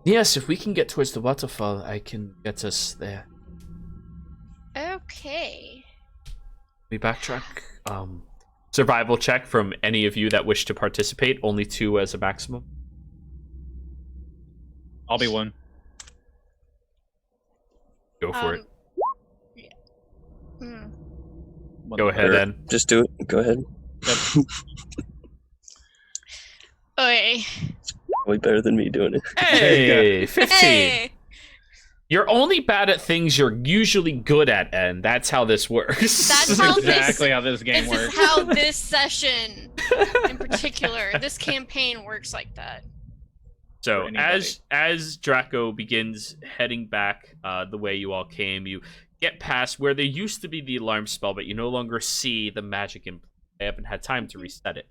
Yes, if we can get towards the waterfall, I can get us there. Okay. We backtrack. Survival check from any of you that wish to participate. Only 2 as a maximum. I'll be one. Go for it. Yeah. Hmm. Go ahead, then. just do it. Go ahead. Okay. Way better than me doing it. Hey, 15. Hey! You're only bad at things you're usually good at, and that's how this works. That's how Exactly how this game This works. is how this session, in particular, this campaign works like that. So For anybody. as Draco begins heading back the way you all came, you get past where there used to be the alarm spell, but you no longer see the magic in play. I haven't had time to reset it.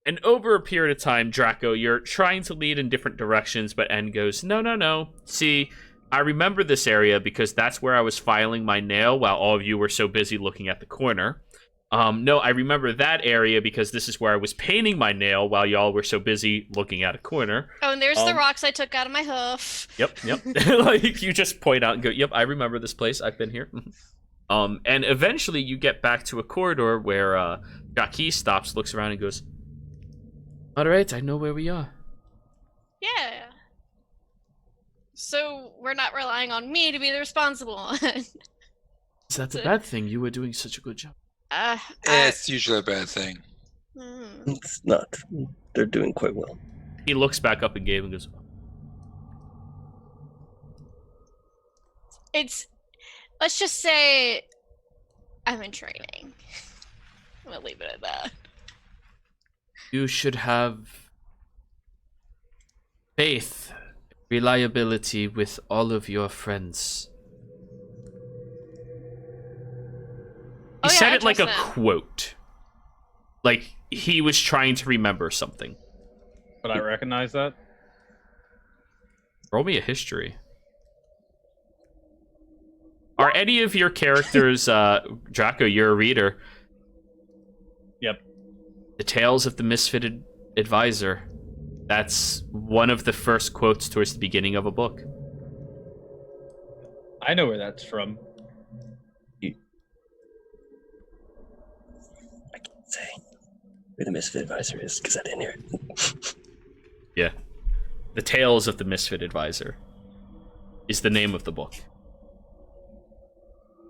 And over a period of time, Draco, you're trying to lead in different directions, but N goes, no. See, I remember this area because that's where I was filing my nail while all of you were so busy looking at the corner. No, I remember that area because this is where I was painting my nail while y'all were so busy looking at a corner. Oh, and there's the rocks I took out of my hoof. Yep. Like, you just point out and go, yep, I remember this place. I've been here. And eventually you get back to a corridor where Jackie stops, looks around, and goes, all right, I know where we are. Yeah. So we're not relying on me to be the responsible one. Is that a bad thing? You were doing such a good job. It's usually a bad thing. It's not. They're doing quite well. He looks back up at Gabe and goes, Let's just say I'm in training. I'm gonna leave it at that. you should have faith, reliability with all of your friends. He Oh, yeah, said I it like a trust them. quote. Like he was trying to remember something. But I recognize that. Roll me a history. Are any of your characters, Draco, you're a reader. Yep. The Tales of the Misfit Advisor. That's one of the first quotes towards the beginning of a book. I know where that's from. I can't say who the Misfit Advisor is because I didn't hear it. Yeah. The Tales of the Misfit Advisor is the name of the book.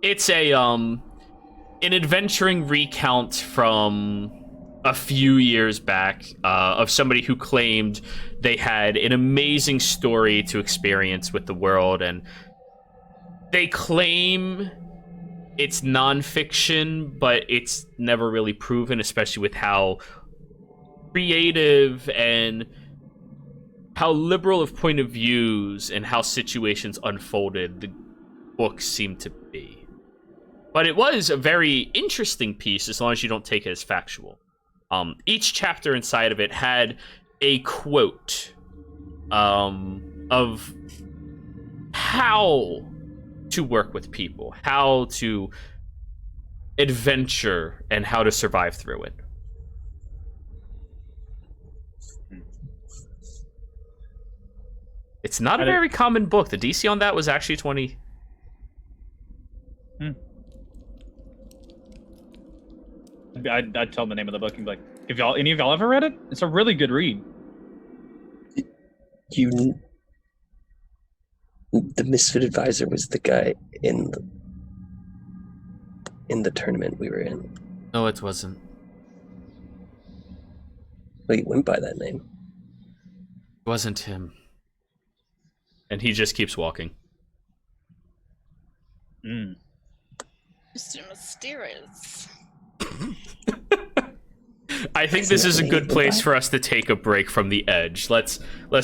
It's an adventuring recount from a few years back of somebody who claimed they had an amazing story to experience with the world, and they claim it's nonfiction, but it's never really proven, especially with how creative and how liberal of point of views and how situations unfolded the books seem to be. But it was a very interesting piece as long as you don't take it as factual. Each chapter inside of it had a quote of how to work with people, how to adventure, and how to survive through it. It's not a I didn't- very common book. The DC on that was actually 20. I'd tell them the name of the book and be like, "Have any of y'all ever read it? It's a really good read." The Misfit Advisor was the guy in the tournament we were in. No, it wasn't. Well, he went by that name. It wasn't him. And he just keeps walking. Mm. Mr. Mysterious. I think Isn't this that is a what he good went place by? for us to take a break from the edge. Let's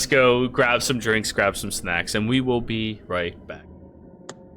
go grab some drinks, grab some snacks, and we will be right back.